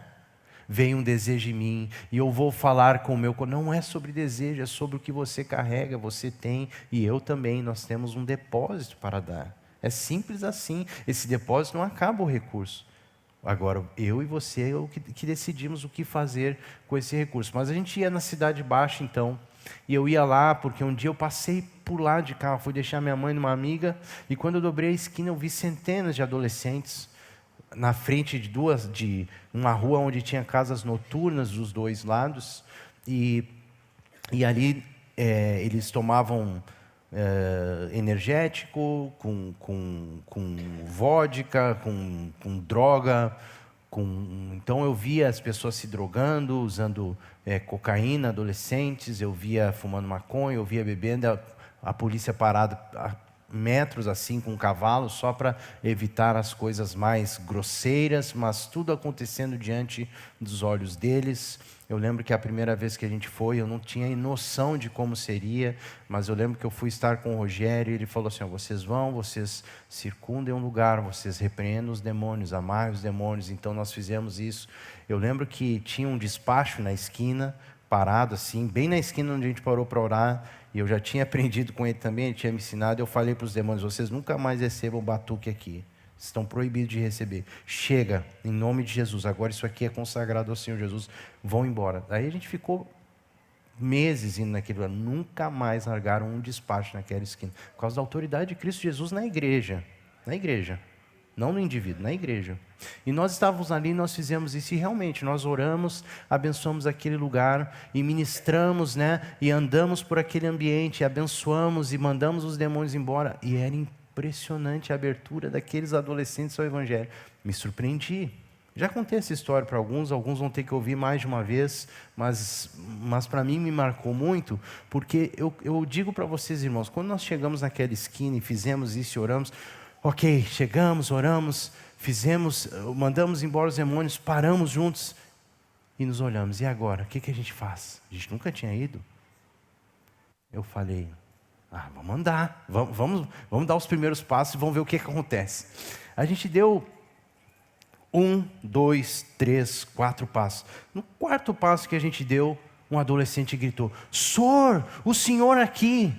Veio um desejo em mim e eu vou falar com o meu... Não é sobre desejo, é sobre o que você carrega, você tem e eu também. Nós temos um depósito para dar. É simples assim. Esse depósito não acaba o recurso. Agora, eu e você é o que decidimos o que fazer com esse recurso. Mas a gente ia na Cidade Baixa, então, e eu ia lá, porque um dia eu passei por lá de carro, fui deixar minha mãe numa amiga, e quando eu dobrei a esquina, eu vi centenas de adolescentes na frente de uma rua onde tinha casas noturnas dos dois lados, e ali eles tomavam energético, com vodka, com droga. Então eu via as pessoas se drogando, usando cocaína, adolescentes, eu via fumando maconha, eu via bebendo, a polícia parada a metros assim com um cavalo, só para evitar as coisas mais grosseiras, mas tudo acontecendo diante dos olhos deles. Eu lembro que a primeira vez que a gente foi, eu não tinha noção de como seria, mas eu lembro que eu fui estar com o Rogério e ele falou assim: vocês vão, vocês circundem um lugar, vocês repreendam os demônios, amarem os demônios. Então nós fizemos isso. Eu lembro que tinha um despacho na esquina, parado assim, bem na esquina onde a gente parou para orar, e eu já tinha aprendido com ele também, ele tinha me ensinado. Eu falei para os demônios: vocês nunca mais recebam batuque aqui. Estão proibidos de receber. Chega, em nome de Jesus. Agora isso aqui é consagrado ao Senhor Jesus. Vão embora. Aí a gente ficou meses indo naquele lugar. Nunca mais largaram um despacho naquela esquina. Por causa da autoridade de Cristo Jesus na igreja. Na igreja. Não no indivíduo, na igreja. E nós estávamos ali, nós fizemos isso. E realmente, nós oramos, abençoamos aquele lugar. E ministramos, né? E andamos por aquele ambiente. E abençoamos e mandamos os demônios embora. E era impressionante a abertura daqueles adolescentes ao Evangelho. Me surpreendi. Já contei essa história para alguns vão ter que ouvir mais de uma vez, mas para mim me marcou muito, porque eu digo para vocês, irmãos, quando nós chegamos naquela esquina e fizemos isso e oramos, ok, chegamos, oramos, fizemos, mandamos embora os demônios, paramos juntos e nos olhamos. E agora? O que a gente faz? A gente nunca tinha ido. Eu falei: vamos andar, vamos dar os primeiros passos e vamos ver o que acontece. A gente deu 1, 2, 3, 4 passos. No quarto passo que a gente deu, um adolescente gritou: Senhor, o senhor aqui.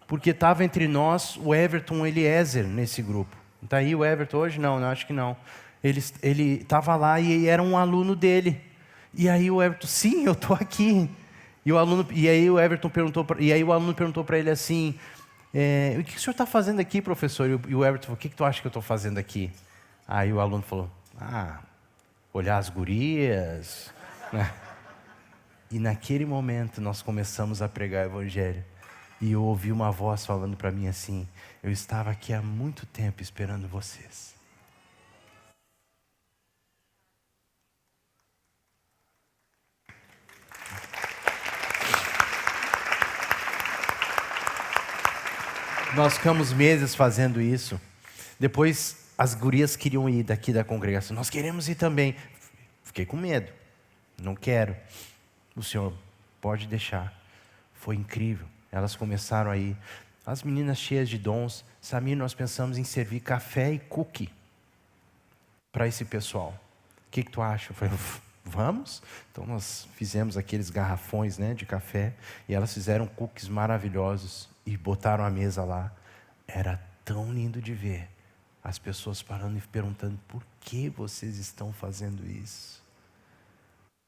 Porque estava entre nós o Everton Eliezer nesse grupo. Está aí o Everton hoje? Não, acho que não. Ele estava lá e era um aluno dele. E aí o Everton: sim, eu estou aqui. E aí o aluno perguntou para ele assim: o que o senhor está fazendo aqui, professor? E o Everton falou: o que tu acha que eu estou fazendo aqui? Aí o aluno falou: olhar as gurias. E naquele momento nós começamos a pregar o Evangelho. E eu ouvi uma voz falando para mim assim: eu estava aqui há muito tempo esperando vocês. Nós ficamos meses fazendo isso. Depois as gurias queriam ir daqui da congregação. Nós queremos ir também. Fiquei com medo. Não quero. O senhor pode deixar. Foi incrível. Elas começaram a ir. As meninas cheias de dons. Samir, nós pensamos em servir café e cookie para esse pessoal. O que tu acha? Eu falei: vamos? Então nós fizemos aqueles garrafões, né, de café. E elas fizeram cookies maravilhosos. E botaram a mesa lá. Era tão lindo de ver. As pessoas parando e perguntando: por que vocês estão fazendo isso?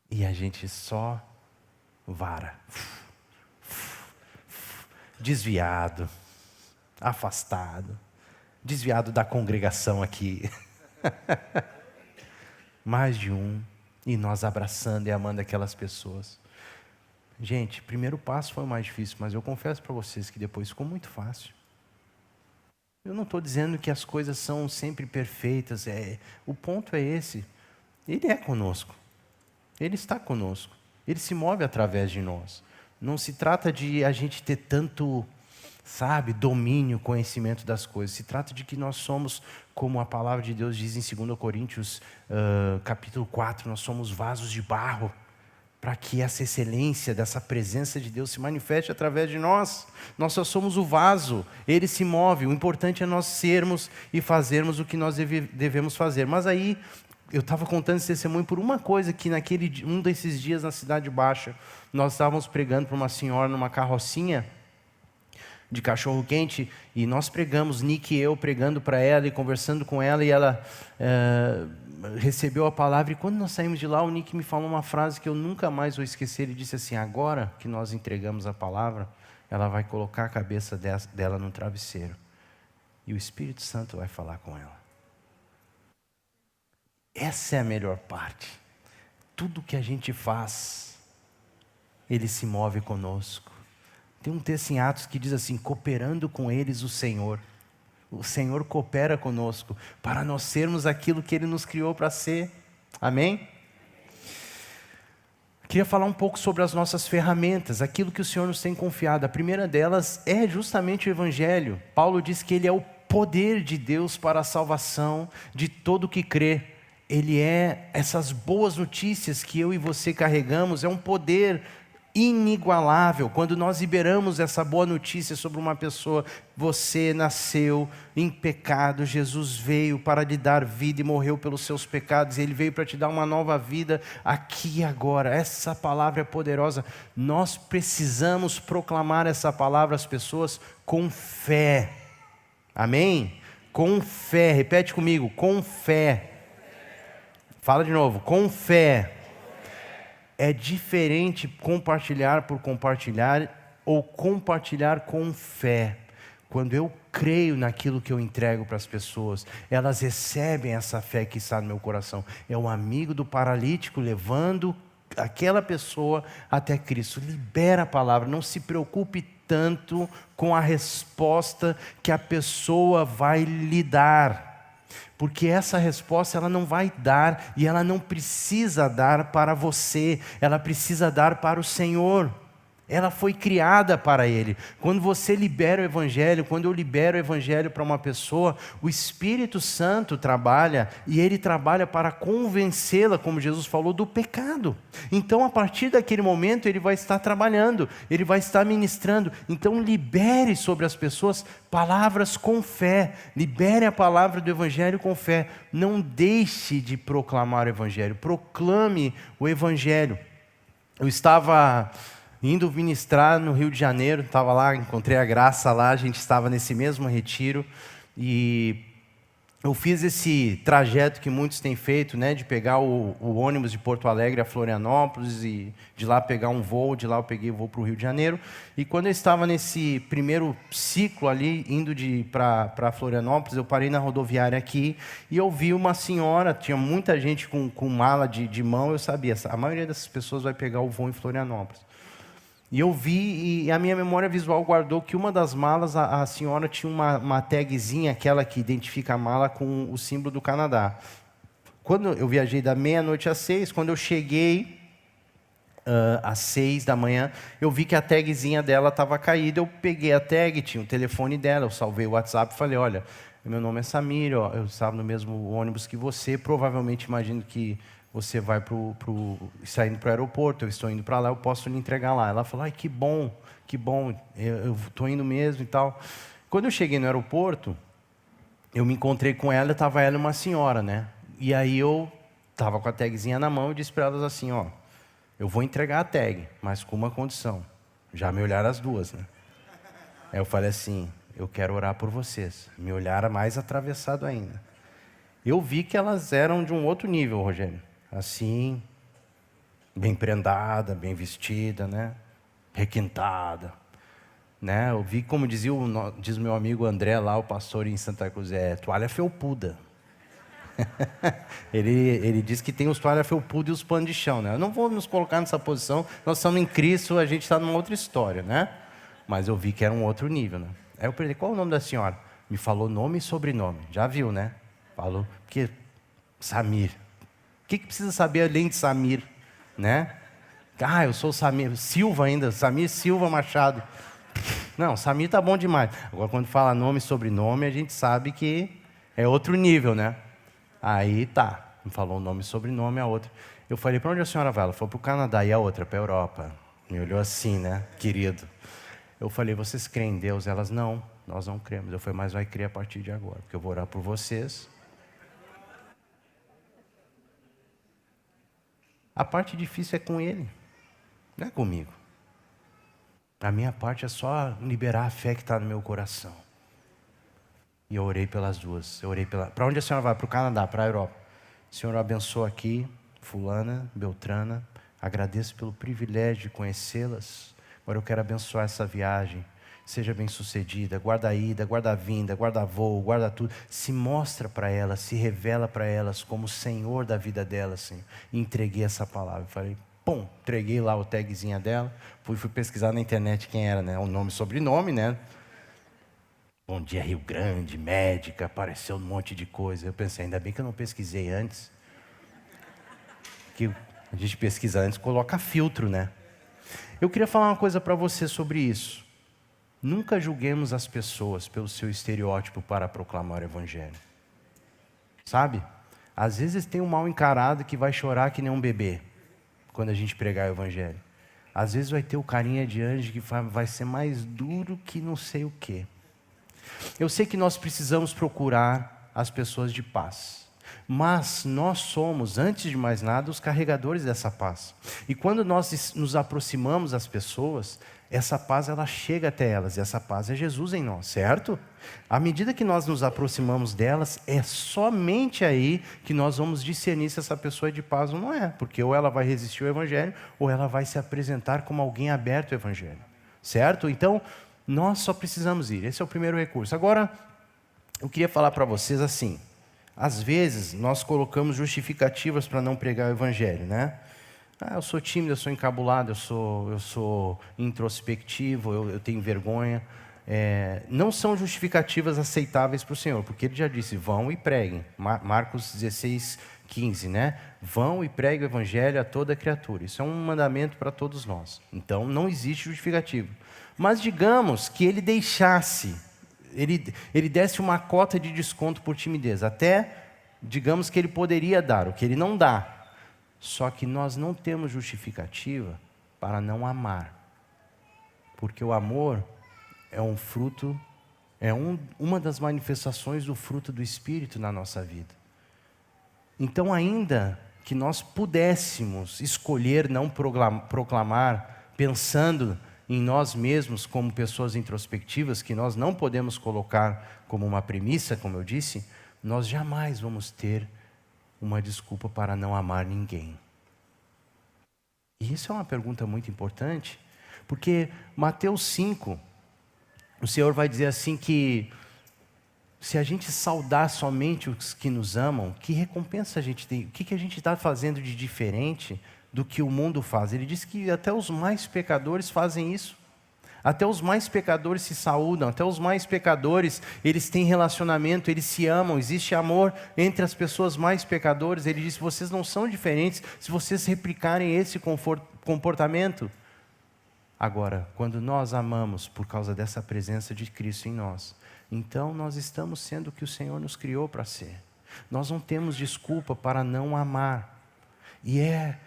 E a gente só vara. Desviado. afastado, desviado da congregação aqui. Mais de um, e nós abraçando e amando aquelas pessoas. Gente, o primeiro passo foi o mais difícil, mas eu confesso para vocês que depois ficou muito fácil. Eu não estou dizendo que as coisas são sempre perfeitas, o ponto é esse. Ele é conosco, Ele está conosco, Ele se move através de nós. Não se trata de a gente ter tanto, domínio, conhecimento das coisas. Se trata de que nós somos, como a palavra de Deus diz em 2 Coríntios, capítulo 4, nós somos vasos de barro, para que essa excelência dessa presença de Deus se manifeste através de nós. Nós só somos o vaso, Ele se move. O importante é nós sermos e fazermos o que nós devemos fazer. Mas aí, eu estava contando esse testemunho por uma coisa, que um desses dias na Cidade Baixa, nós estávamos pregando para uma senhora numa carrocinha de cachorro-quente, e nós pregamos, Nick e eu pregando para ela e conversando com ela, e ela recebeu a palavra, e quando nós saímos de lá, o Nick me falou uma frase que eu nunca mais vou esquecer. Ele disse assim: agora que nós entregamos a palavra, ela vai colocar a cabeça dela no travesseiro, e o Espírito Santo vai falar com ela. Essa é a melhor parte. Tudo que a gente faz, Ele se move conosco. Tem um texto em Atos que diz assim: cooperando com eles o Senhor coopera conosco, para nós sermos aquilo que Ele nos criou para ser. Amém? Queria falar um pouco sobre as nossas ferramentas, aquilo que o Senhor nos tem confiado. A primeira delas é justamente o Evangelho. Paulo diz que ele é o poder de Deus para a salvação de todo que crê. Ele é essas boas notícias que eu e você carregamos, é um poder inigualável. Quando nós liberamos essa boa notícia sobre uma pessoa: você nasceu em pecado, Jesus veio para lhe dar vida e morreu pelos seus pecados, Ele veio para te dar uma nova vida aqui e agora. Essa palavra é poderosa. Nós precisamos proclamar essa palavra às pessoas com fé. Amém? Com fé. Repete comigo: com fé. Fala de novo: com fé. É diferente compartilhar por compartilhar ou compartilhar com fé. Quando eu creio naquilo que eu entrego para as pessoas, elas recebem essa fé que está no meu coração. É um amigo do paralítico levando aquela pessoa até Cristo. Libera a palavra, não se preocupe tanto com a resposta que a pessoa vai lhe dar. Porque essa resposta ela não vai dar, e ela não precisa dar para você, ela precisa dar para o Senhor. Ela foi criada para Ele. Quando você libera o Evangelho, quando eu libero o Evangelho para uma pessoa, o Espírito Santo trabalha, e Ele trabalha para convencê-la, como Jesus falou, do pecado. Então, a partir daquele momento, Ele vai estar trabalhando, Ele vai estar ministrando. Então, libere sobre as pessoas palavras com fé. Libere a palavra do Evangelho com fé. Não deixe de proclamar o Evangelho. Proclame o Evangelho. Eu estava indo ministrar no Rio de Janeiro, estava lá, encontrei a Graça lá, a gente estava nesse mesmo retiro, e eu fiz esse trajeto que muitos têm feito, né, de pegar o ônibus de Porto Alegre a Florianópolis, e de lá pegar um voo, de lá eu peguei o voo para o Rio de Janeiro. E quando eu estava nesse primeiro ciclo ali, indo para Florianópolis, eu parei na rodoviária aqui, e eu vi uma senhora, tinha muita gente com mala de mão, eu sabia, a maioria dessas pessoas vai pegar o voo em Florianópolis. E eu vi, e a minha memória visual guardou que uma das malas, a senhora tinha uma tagzinha, aquela que identifica a mala com o símbolo do Canadá. Quando eu viajei da meia-noite às 6, quando eu cheguei às 6 da manhã, eu vi que a tagzinha dela estava caída. Eu peguei a tag, tinha o telefone dela, eu salvei o WhatsApp e falei: olha, meu nome é Samir, ó, eu estava no mesmo ônibus que você, provavelmente imagino que você vai está indo para o aeroporto, eu estou indo para lá, eu posso lhe entregar lá. Ela falou: ai, que bom, eu estou indo mesmo e tal. Quando eu cheguei no aeroporto, eu me encontrei com ela, estava ela e uma senhora, né? E aí eu estava com a tagzinha na mão e disse para elas assim: ó, eu vou entregar a tag, mas com uma condição. Já me olharam as duas, né? Aí eu falei assim: eu quero orar por vocês. Me olharam mais atravessado ainda. Eu vi que elas eram de um outro nível, Rogério. Assim, bem prendada, bem vestida, né? Requintada. né? Eu vi, como diz meu amigo André lá, o pastor em Santa Cruz, toalha felpuda. ele diz que tem os toalha felpuda e os panos de chão, né? Eu não vou nos colocar nessa posição, nós estamos em Cristo, a gente está numa outra história, né? Mas eu vi que era um outro nível, né? Aí eu perguntei, qual é o nome da senhora? Me falou nome e sobrenome, já viu, né? Falou, porque Samir. O que precisa saber além de Samir, né? Ah, eu sou Samir Silva ainda, Samir Silva Machado. Não, Samir tá bom demais. Agora, quando fala nome e sobrenome, a gente sabe que é outro nível, né? Aí tá, me falou o nome e sobrenome, a outra. Eu falei, para onde a senhora vai? Ela falou, para o Canadá. E a outra, para a Europa. Me olhou assim, né, querido. Eu falei, vocês creem em Deus? Elas, não, nós não cremos. Eu falei, mas vai crer a partir de agora, porque eu vou orar por vocês. A parte difícil é com Ele, não é comigo. A minha parte é só liberar a fé que está no meu coração. E eu orei pelas duas. Eu orei para onde a senhora vai? Para o Canadá, para a Europa. Senhor, abençoa aqui, fulana, beltrana. Agradeço pelo privilégio de conhecê-las. Agora eu quero abençoar essa viagem. Seja bem sucedida. Guarda a ida, guarda a vinda, guarda voo, guarda tudo. Se mostra para elas, se revela para elas como o Senhor da vida delas, Senhor. E entreguei essa palavra. Falei, pum, entreguei lá o tagzinha dela. Fui pesquisar na internet quem era, né? O nome e sobrenome, né? Bom dia, Rio Grande, médica, apareceu um monte de coisa. Eu pensei, ainda bem que eu não pesquisei antes. Que a gente pesquisa antes, coloca filtro, né? Eu queria falar uma coisa para você sobre isso. Nunca julguemos as pessoas pelo seu estereótipo para proclamar o Evangelho. Sabe? Às vezes tem um mal encarado que vai chorar que nem um bebê quando a gente pregar o Evangelho. Às vezes vai ter o carinha de anjo que vai ser mais duro que não sei o quê. Eu sei que nós precisamos procurar as pessoas de paz, mas nós somos, antes de mais nada, os carregadores dessa paz. E quando nós nos aproximamos das pessoas, essa paz ela chega até elas, e essa paz é Jesus em nós, certo? À medida que nós nos aproximamos delas, é somente aí que nós vamos discernir se essa pessoa é de paz ou não é, porque ou ela vai resistir ao Evangelho, ou ela vai se apresentar como alguém aberto ao Evangelho, certo? Então, nós só precisamos ir, esse é o primeiro recurso. Agora, eu queria falar para vocês assim, às vezes nós colocamos justificativas para não pregar o Evangelho, né? Eu sou tímido, eu sou encabulado, eu sou introspectivo, eu tenho vergonha. Não são justificativas aceitáveis para o Senhor, porque Ele já disse, vão e preguem. Marcos 16, 15, né? Vão e preguem o Evangelho a toda criatura. Isso é um mandamento para todos nós. Então, não existe justificativo. Mas digamos que ele deixasse, ele desse uma cota de desconto por timidez. Até, digamos que ele poderia dar, o que ele não dá. Só que nós não temos justificativa para não amar. Porque o amor é um fruto, uma das manifestações do fruto do Espírito na nossa vida. Então, ainda que nós pudéssemos escolher não proclamar, pensando em nós mesmos como pessoas introspectivas, que nós não podemos colocar como uma premissa, como eu disse, nós jamais vamos ter uma desculpa para não amar ninguém. E isso é uma pergunta muito importante, porque Mateus 5, o Senhor vai dizer assim que se a gente saudar somente os que nos amam, que recompensa a gente tem? O que a gente está fazendo de diferente do que o mundo faz? Ele diz que até os mais pecadores fazem isso. Até os mais pecadores se saúdam, até os mais pecadores, eles têm relacionamento, eles se amam, existe amor entre as pessoas mais pecadoras. Ele diz, vocês não são diferentes se vocês replicarem esse comportamento. Agora, quando nós amamos por causa dessa presença de Cristo em nós, então nós estamos sendo o que o Senhor nos criou para ser. Nós não temos desculpa para não amar. E é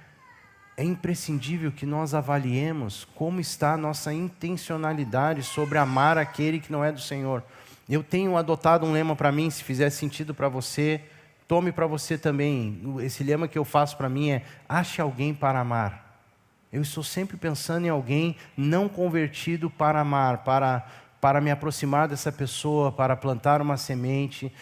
imprescindível que nós avaliemos como está a nossa intencionalidade sobre amar aquele que não é do Senhor. Eu tenho adotado um lema para mim, se fizer sentido para você, tome para você também. Esse lema que eu faço para mim é, ache alguém para amar. Eu estou sempre pensando em alguém não convertido para amar, para me aproximar dessa pessoa, para plantar uma semente.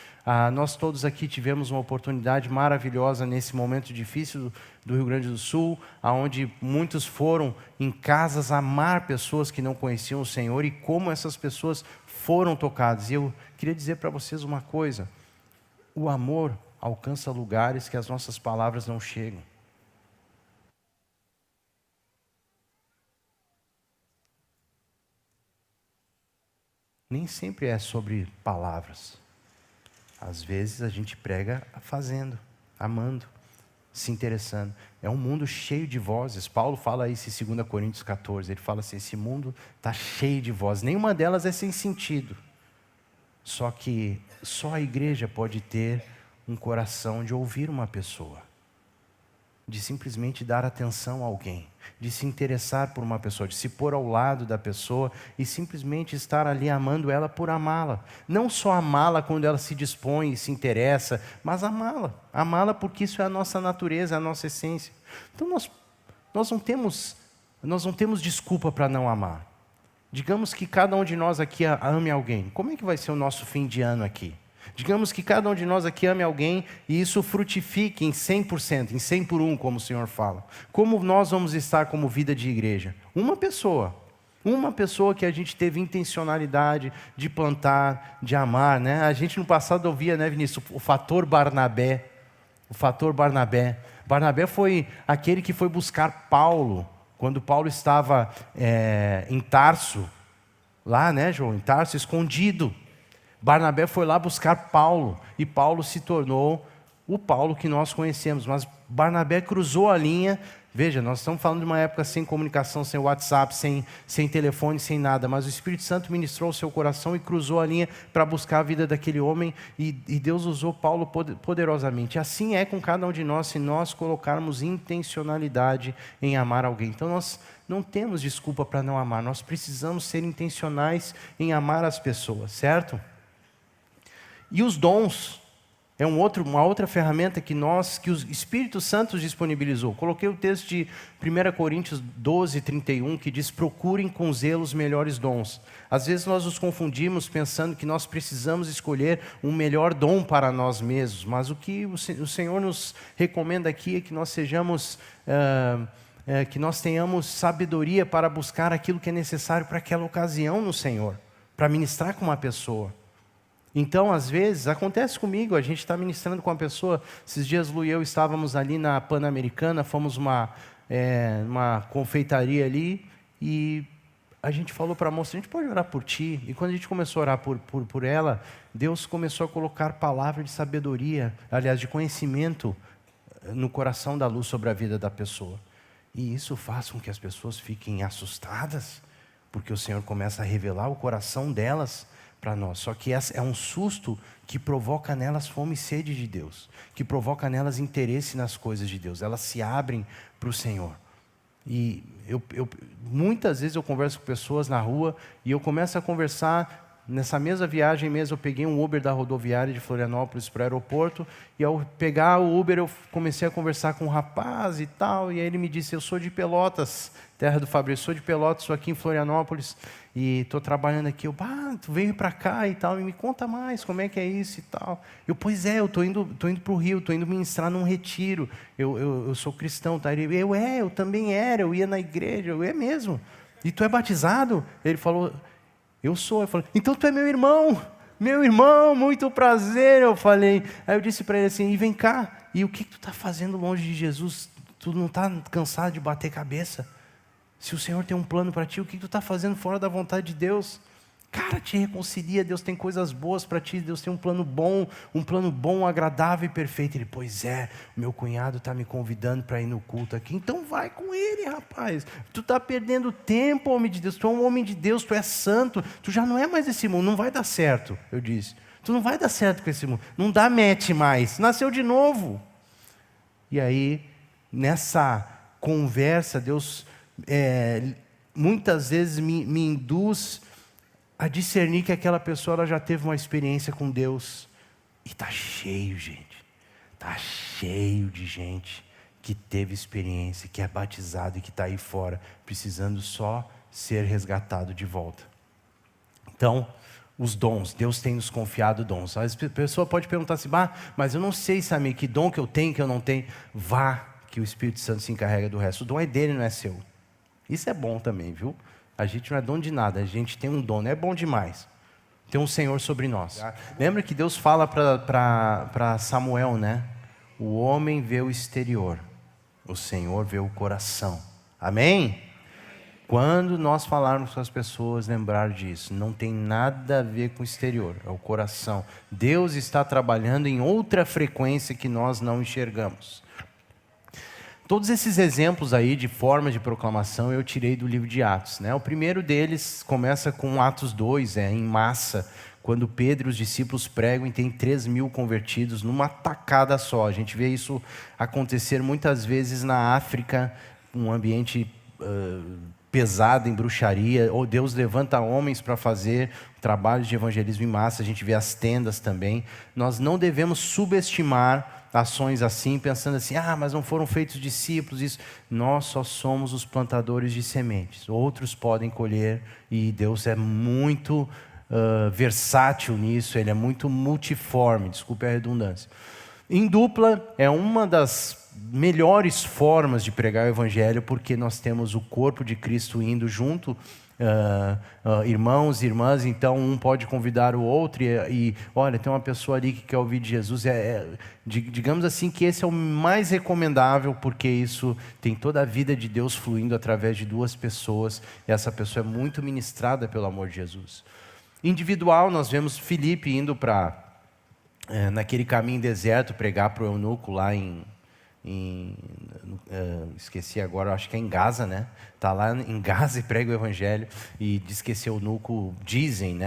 Nós todos aqui tivemos uma oportunidade maravilhosa nesse momento difícil do Rio Grande do Sul, onde muitos foram em casas amar pessoas que não conheciam o Senhor e como essas pessoas foram tocadas. E eu queria dizer para vocês uma coisa: o amor alcança lugares que as nossas palavras não chegam. Nem sempre é sobre palavras. Às vezes a gente prega fazendo, amando, se interessando. É um mundo cheio de vozes. Paulo fala isso em 2 Coríntios 14. Ele fala assim: esse mundo está cheio de vozes. Nenhuma delas é sem sentido. Só que só a igreja pode ter um coração de ouvir uma pessoa, de simplesmente dar atenção a alguém, de se interessar por uma pessoa, de se pôr ao lado da pessoa e simplesmente estar ali amando ela por amá-la. Não só amá-la quando ela se dispõe e se interessa, mas amá-la porque isso é a nossa natureza, a nossa essência. Então nós não temos desculpa para não amar. Digamos que cada um de nós aqui ame alguém. Como é que vai ser o nosso fim de ano aqui? Digamos que cada um de nós aqui ame alguém e isso frutifique em 100%, em 100 por 1, como o Senhor fala. Como nós vamos estar como vida de igreja? Uma pessoa que a gente teve intencionalidade de plantar, de amar, né? A gente no passado ouvia, né, Vinícius, o fator Barnabé. O fator Barnabé. Barnabé foi aquele que foi buscar Paulo, quando Paulo estava em Tarso, lá, né, João, em Tarso, escondido. Barnabé foi lá buscar Paulo, e Paulo se tornou o Paulo que nós conhecemos. Mas Barnabé cruzou a linha. Veja, nós estamos falando de uma época sem comunicação, sem WhatsApp, sem telefone, sem nada. Mas o Espírito Santo ministrou o seu coração e cruzou a linha para buscar a vida daquele homem. E Deus usou Paulo poderosamente. Assim é com cada um de nós, se nós colocarmos intencionalidade em amar alguém. Então nós não temos desculpa para não amar. Nós precisamos ser intencionais em amar as pessoas, certo? E os dons é uma outra ferramenta que o Espírito Santo disponibilizou. Coloquei o texto de 1 Coríntios 12, 31, que diz: procurem com zelo os melhores dons. Às vezes nós nos confundimos pensando que nós precisamos escolher um melhor dom para nós mesmos, mas o que o Senhor nos recomenda aqui é que nós sejamos... que nós tenhamos sabedoria para buscar aquilo que é necessário para aquela ocasião no Senhor, para ministrar com uma pessoa. Então, às vezes, acontece comigo, a gente está ministrando com uma pessoa. Esses dias, Lu e eu estávamos ali na Pan-Americana, fomos uma confeitaria ali, e a gente falou para a moça: a gente pode orar por ti? E quando a gente começou a orar por ela, Deus começou a colocar palavra de sabedoria, aliás, de conhecimento no coração da Lu sobre a vida da pessoa. E isso faz com que as pessoas fiquem assustadas, porque o Senhor começa a revelar o coração delas para nós. Só que é um susto que provoca nelas fome e sede de Deus, que provoca nelas interesse nas coisas de Deus. Elas se abrem para o Senhor. E muitas vezes eu converso com pessoas na rua e eu começo a conversar. Nessa mesma viagem mesmo, eu peguei um Uber da rodoviária de Florianópolis para o aeroporto, e ao pegar o Uber eu comecei a conversar com um rapaz e tal, e aí ele me disse: eu sou de Pelotas, terra do Fabrício, sou de Pelotas, estou aqui em Florianópolis, e estou trabalhando aqui. Tu veio para cá e tal, e me conta mais, como é que é isso e tal. Pois é, eu estou indo para o Rio, estou indo ministrar num retiro, eu sou cristão, tá? Eu também era, eu ia na igreja, é mesmo. E tu é batizado? Ele falou: eu sou. Eu falei: então tu é meu irmão, muito prazer. Aí eu disse para ele assim: e vem cá, e o que tu está fazendo longe de Jesus? Tu não está cansado de bater cabeça? Se o Senhor tem um plano para ti, o que tu está fazendo fora da vontade de Deus? Cara, te reconcilia, Deus tem coisas boas para ti, Deus tem um plano bom, agradável e perfeito. Ele: pois é, meu cunhado está me convidando para ir no culto aqui, então vai com ele, rapaz. Tu está perdendo tempo, homem de Deus, tu é um homem de Deus, tu é santo, tu já não é mais desse mundo, não vai dar certo. Eu disse: tu não vai dar certo com esse mundo, não dá match mais, nasceu de novo. E aí, nessa conversa, Deus muitas vezes me induz a discernir que aquela pessoa ela já teve uma experiência com Deus. E está cheio, gente. Está cheio de gente que teve experiência, que é batizado e que está aí fora, precisando só ser resgatado de volta. Então, os dons, Deus tem nos confiado dons. A pessoa pode perguntar assim, mas eu não sei, Samir, que dom que eu tenho, que eu não tenho. Vá, que o Espírito Santo se encarrega do resto. O dom é dele, não é seu. Isso é bom também, viu? A gente não é dono de nada, a gente tem um dom, não é bom demais. Tem um Senhor sobre nós. Lembra que Deus fala para Samuel, né? O homem vê o exterior, o Senhor vê o coração. Amém? Quando nós falarmos com as pessoas, lembrar disso, não tem nada a ver com o exterior, é o coração. Deus está trabalhando em outra frequência que nós não enxergamos. Todos esses exemplos aí de formas de proclamação eu tirei do livro de Atos, né? O primeiro deles começa com Atos 2, em massa, quando Pedro e os discípulos pregam e tem 3.000 convertidos numa tacada só. A gente vê isso acontecer muitas vezes na África, um ambiente pesado em bruxaria, ou Deus levanta homens para fazer trabalhos de evangelismo em massa. A gente vê as tendas também. Nós não devemos subestimar ações assim, pensando assim, mas não foram feitos discípulos, isso. Nós só somos os plantadores de sementes, outros podem colher, e Deus é muito versátil nisso, Ele é muito multiforme, desculpe a redundância. Em dupla, é uma das melhores formas de pregar o Evangelho, porque nós temos o corpo de Cristo indo junto, irmãos e irmãs, então um pode convidar o outro e olha, tem uma pessoa ali que quer ouvir de Jesus, digamos assim que esse é o mais recomendável, porque isso tem toda a vida de Deus fluindo através de duas pessoas, e essa pessoa é muito ministrada pelo amor de Jesus. Individual, nós vemos Filipe indo naquele caminho deserto, pregar para o eunuco lá esqueci agora, acho que é em Gaza, né? Está lá em Gaza e prega o Evangelho, e diz que esse eunuco, dizem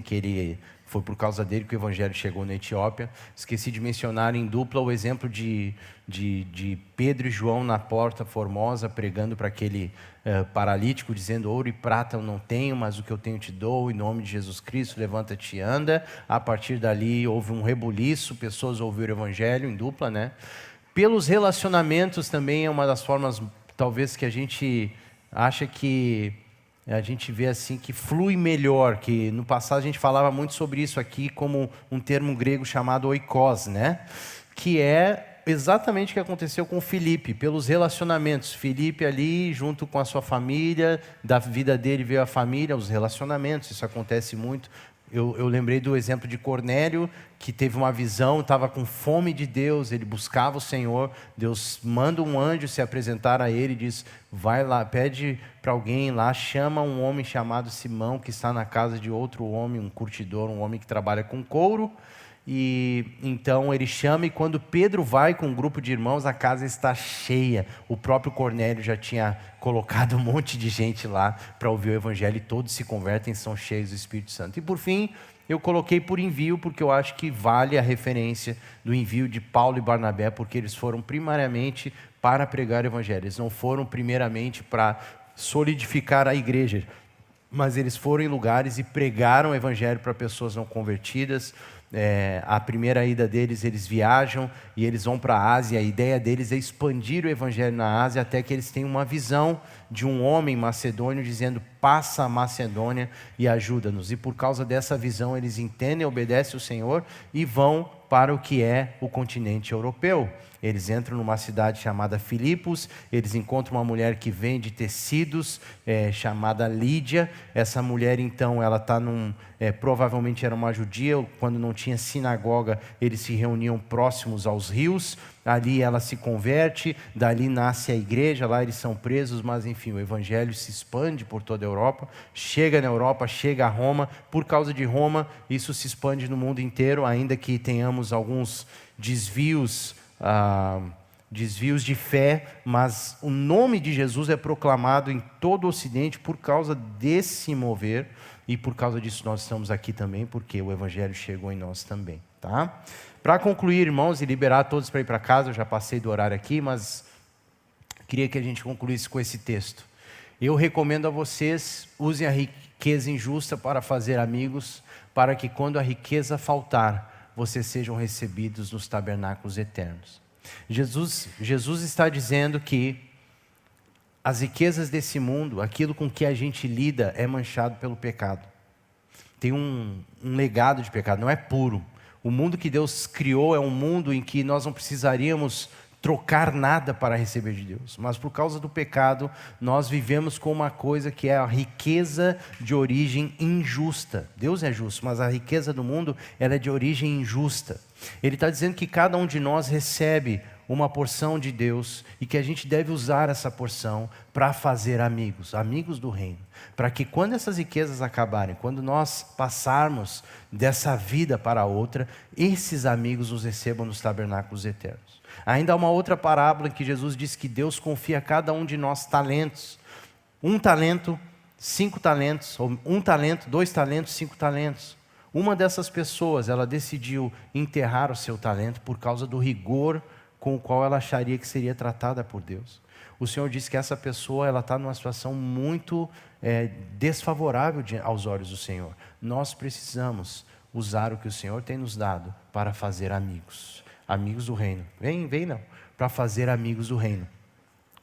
que ele foi por causa dele que o Evangelho chegou na Etiópia. Esqueci de mencionar em dupla o exemplo de Pedro e João na Porta Formosa, pregando para aquele paralítico, dizendo, ouro e prata eu não tenho, mas o que eu tenho te dou, em nome de Jesus Cristo, levanta-te e anda. A partir dali houve um rebuliço, pessoas ouviram o Evangelho, em dupla, né? Pelos relacionamentos também é uma das formas, talvez, que a gente acha que a gente vê assim que flui melhor, que no passado a gente falava muito sobre isso aqui como um termo grego chamado oikos, né? Que é exatamente o que aconteceu com Filipe, pelos relacionamentos. Filipe ali, junto com a sua família, da vida dele veio a família, os relacionamentos, isso acontece muito. Eu lembrei do exemplo de Cornélio, que teve uma visão, estava com fome de Deus, ele buscava o Senhor, Deus manda um anjo se apresentar a ele e diz, vai lá, pede para alguém lá, chama um homem chamado Simão, que está na casa de outro homem, um curtidor, um homem que trabalha com couro. E então ele chama, e quando Pedro vai com um grupo de irmãos, a casa está cheia. O próprio Cornélio já tinha colocado um monte de gente lá para ouvir o Evangelho, e todos se convertem, são cheios do Espírito Santo. E por fim, eu coloquei por envio, porque eu acho que vale a referência do envio de Paulo e Barnabé, porque eles foram primariamente para pregar o Evangelho, eles não foram primeiramente para solidificar a igreja, mas eles foram em lugares e pregaram o Evangelho para pessoas não convertidas. A primeira ida deles, eles viajam e eles vão para a Ásia. A ideia deles é expandir o Evangelho na Ásia, até que eles têm uma visão de um homem macedônio dizendo, passa a Macedônia e ajuda-nos. E por causa dessa visão eles entendem, obedecem o Senhor e vão para o que é o continente europeu. Eles entram numa cidade chamada Filipos, eles encontram uma mulher que vende tecidos, chamada Lídia. Essa mulher, então, ela está provavelmente era uma judia, quando não tinha sinagoga, eles se reuniam próximos aos rios, ali ela se converte, dali nasce a igreja, lá eles são presos, mas enfim, o Evangelho se expande por toda a Europa, chega na Europa, chega a Roma, por causa de Roma, isso se expande no mundo inteiro, ainda que tenhamos alguns desvios de fé, mas o nome de Jesus é proclamado em todo o Ocidente por causa desse mover, e por causa disso nós estamos aqui também, porque o Evangelho chegou em nós também, tá? Para concluir, irmãos, e liberar todos para ir para casa, eu já passei do horário aqui, mas queria que a gente concluísse com esse texto. Eu recomendo a vocês, usem a riqueza injusta para fazer amigos, para que quando a riqueza faltar, vocês sejam recebidos nos tabernáculos eternos. Jesus está dizendo que as riquezas desse mundo, aquilo com que a gente lida, é manchado pelo pecado. tem um legado de pecado, não é puro. O mundo que Deus criou é um mundo em que nós não precisaríamos trocar nada para receber de Deus. Mas por causa do pecado, nós vivemos com uma coisa que é a riqueza de origem injusta. Deus é justo, mas a riqueza do mundo ela é de origem injusta. Ele está dizendo que cada um de nós recebe uma porção de Deus e que a gente deve usar essa porção para fazer amigos, amigos do reino. Para que quando essas riquezas acabarem, quando nós passarmos dessa vida para outra, esses amigos nos recebam nos tabernáculos eternos. Ainda há uma outra parábola em que Jesus diz que Deus confia a cada um de nós talentos. 1 talento, 5 talentos, ou 1 talento, 2 talentos, 5 talentos. Uma dessas pessoas, ela decidiu enterrar o seu talento por causa do rigor com o qual ela acharia que seria tratada por Deus. O Senhor diz que essa pessoa ela está numa situação muito desfavorável aos olhos do Senhor. Nós precisamos usar o que o Senhor tem nos dado para fazer amigos. Amigos do reino. Vem não. Para fazer amigos do reino.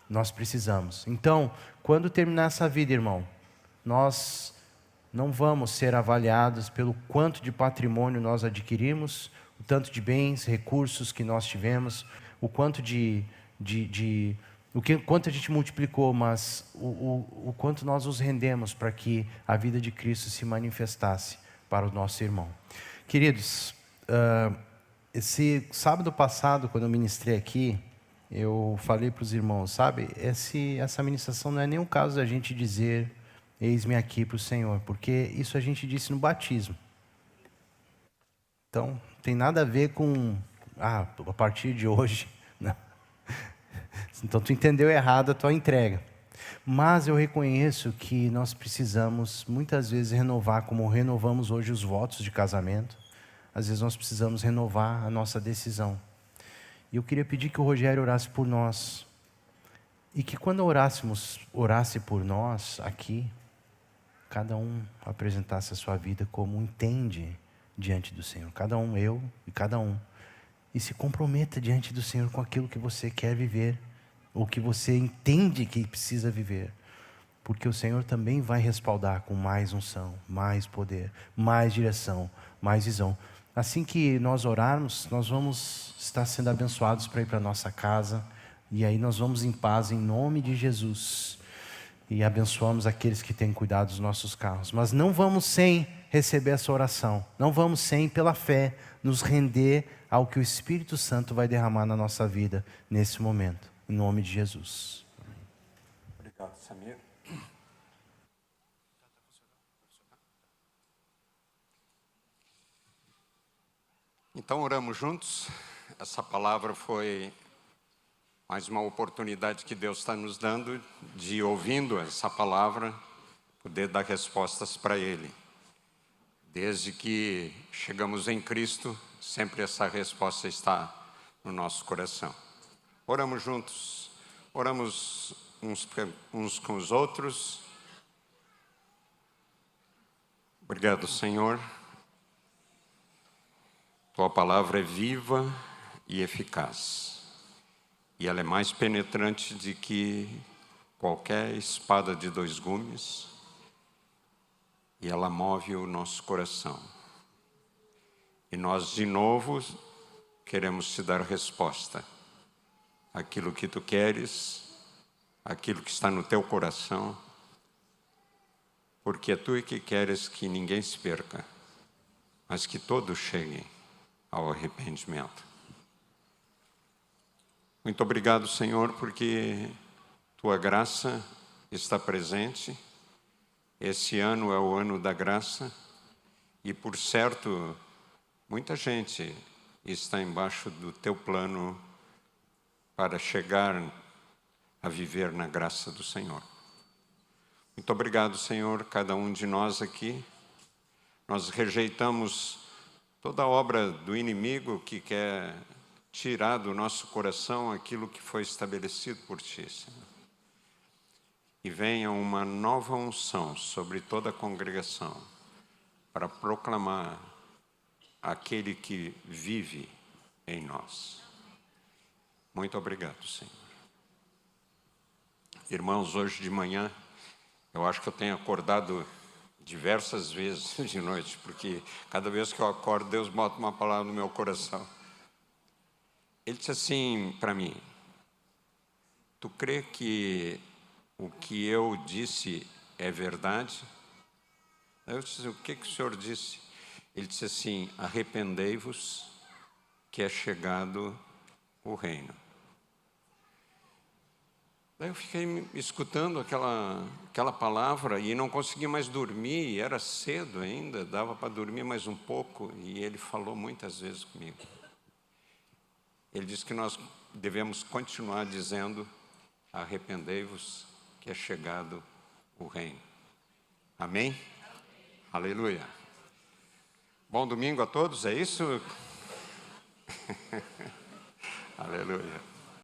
Nós precisamos. Então, quando terminar essa vida, irmão, nós não vamos ser avaliados pelo quanto de patrimônio nós adquirimos, o tanto de bens, recursos que nós tivemos, o quanto quanto a gente multiplicou, mas o quanto nós nos rendemos para que a vida de Cristo se manifestasse para o nosso irmão. Queridos, esse sábado passado, quando eu ministrei aqui, eu falei para os irmãos, sabe, essa ministração não é nem o caso da gente dizer, eis-me aqui para o Senhor, porque isso a gente disse no batismo. Então, tem nada a ver com, a partir de hoje, não. Então, tu entendeu errado a tua entrega. Mas eu reconheço que nós precisamos, muitas vezes, renovar, como renovamos hoje os votos de casamento. Às vezes nós precisamos renovar a nossa decisão. E eu queria pedir que o Rogério orasse por nós. E que quando orasse por nós aqui, cada um apresentasse a sua vida como entende diante do Senhor. Cada um, eu e cada um. E se comprometa diante do Senhor com aquilo que você quer viver. Ou que você entende que precisa viver. Porque o Senhor também vai respaldar com mais unção, mais poder, mais direção, mais visão. Assim que nós orarmos, nós vamos estar sendo abençoados para ir para a nossa casa. E aí nós vamos em paz em nome de Jesus. E abençoamos aqueles que têm cuidado dos nossos carros. Mas não vamos sem receber essa oração. Não vamos sem, pela fé, nos render ao que o Espírito Santo vai derramar na nossa vida nesse momento. Em nome de Jesus. Obrigado, Samir. Então, oramos juntos. Essa palavra foi mais uma oportunidade que Deus está nos dando de, ouvindo essa palavra, poder dar respostas para Ele. Desde que chegamos em Cristo, sempre essa resposta está no nosso coração. Oramos juntos, oramos uns com os outros. Obrigado, Senhor. Tua palavra é viva e eficaz. E ela é mais penetrante do que qualquer espada de 2 gumes. E ela move o nosso coração. E nós, de novo, queremos te dar resposta. Aquilo que tu queres, aquilo que está no teu coração. Porque é tu que queres que ninguém se perca, mas que todos cheguem ao arrependimento. Muito obrigado, Senhor, porque tua graça está presente. Esse ano é o ano da graça e, por certo, muita gente está embaixo do teu plano para chegar a viver na graça do Senhor. Muito obrigado, Senhor, cada um de nós aqui. Nós rejeitamos toda obra do inimigo que quer tirar do nosso coração aquilo que foi estabelecido por Ti, Senhor. E venha uma nova unção sobre toda a congregação para proclamar aquele que vive em nós. Muito obrigado, Senhor. Irmãos, hoje de manhã, eu acho que eu tenho acordado diversas vezes de noite, porque cada vez que eu acordo, Deus bota uma palavra no meu coração. Ele disse assim para mim: tu crê que o que eu disse é verdade? Eu disse: o que o senhor disse? Ele disse assim: arrependei-vos, que é chegado o reino. Daí eu fiquei escutando aquela palavra e não conseguia mais dormir, era cedo ainda, dava para dormir mais um pouco, e ele falou muitas vezes comigo. Ele disse que nós devemos continuar dizendo: arrependei-vos, que é chegado o reino. Amém? Aleluia. Bom domingo a todos, é isso? Aleluia.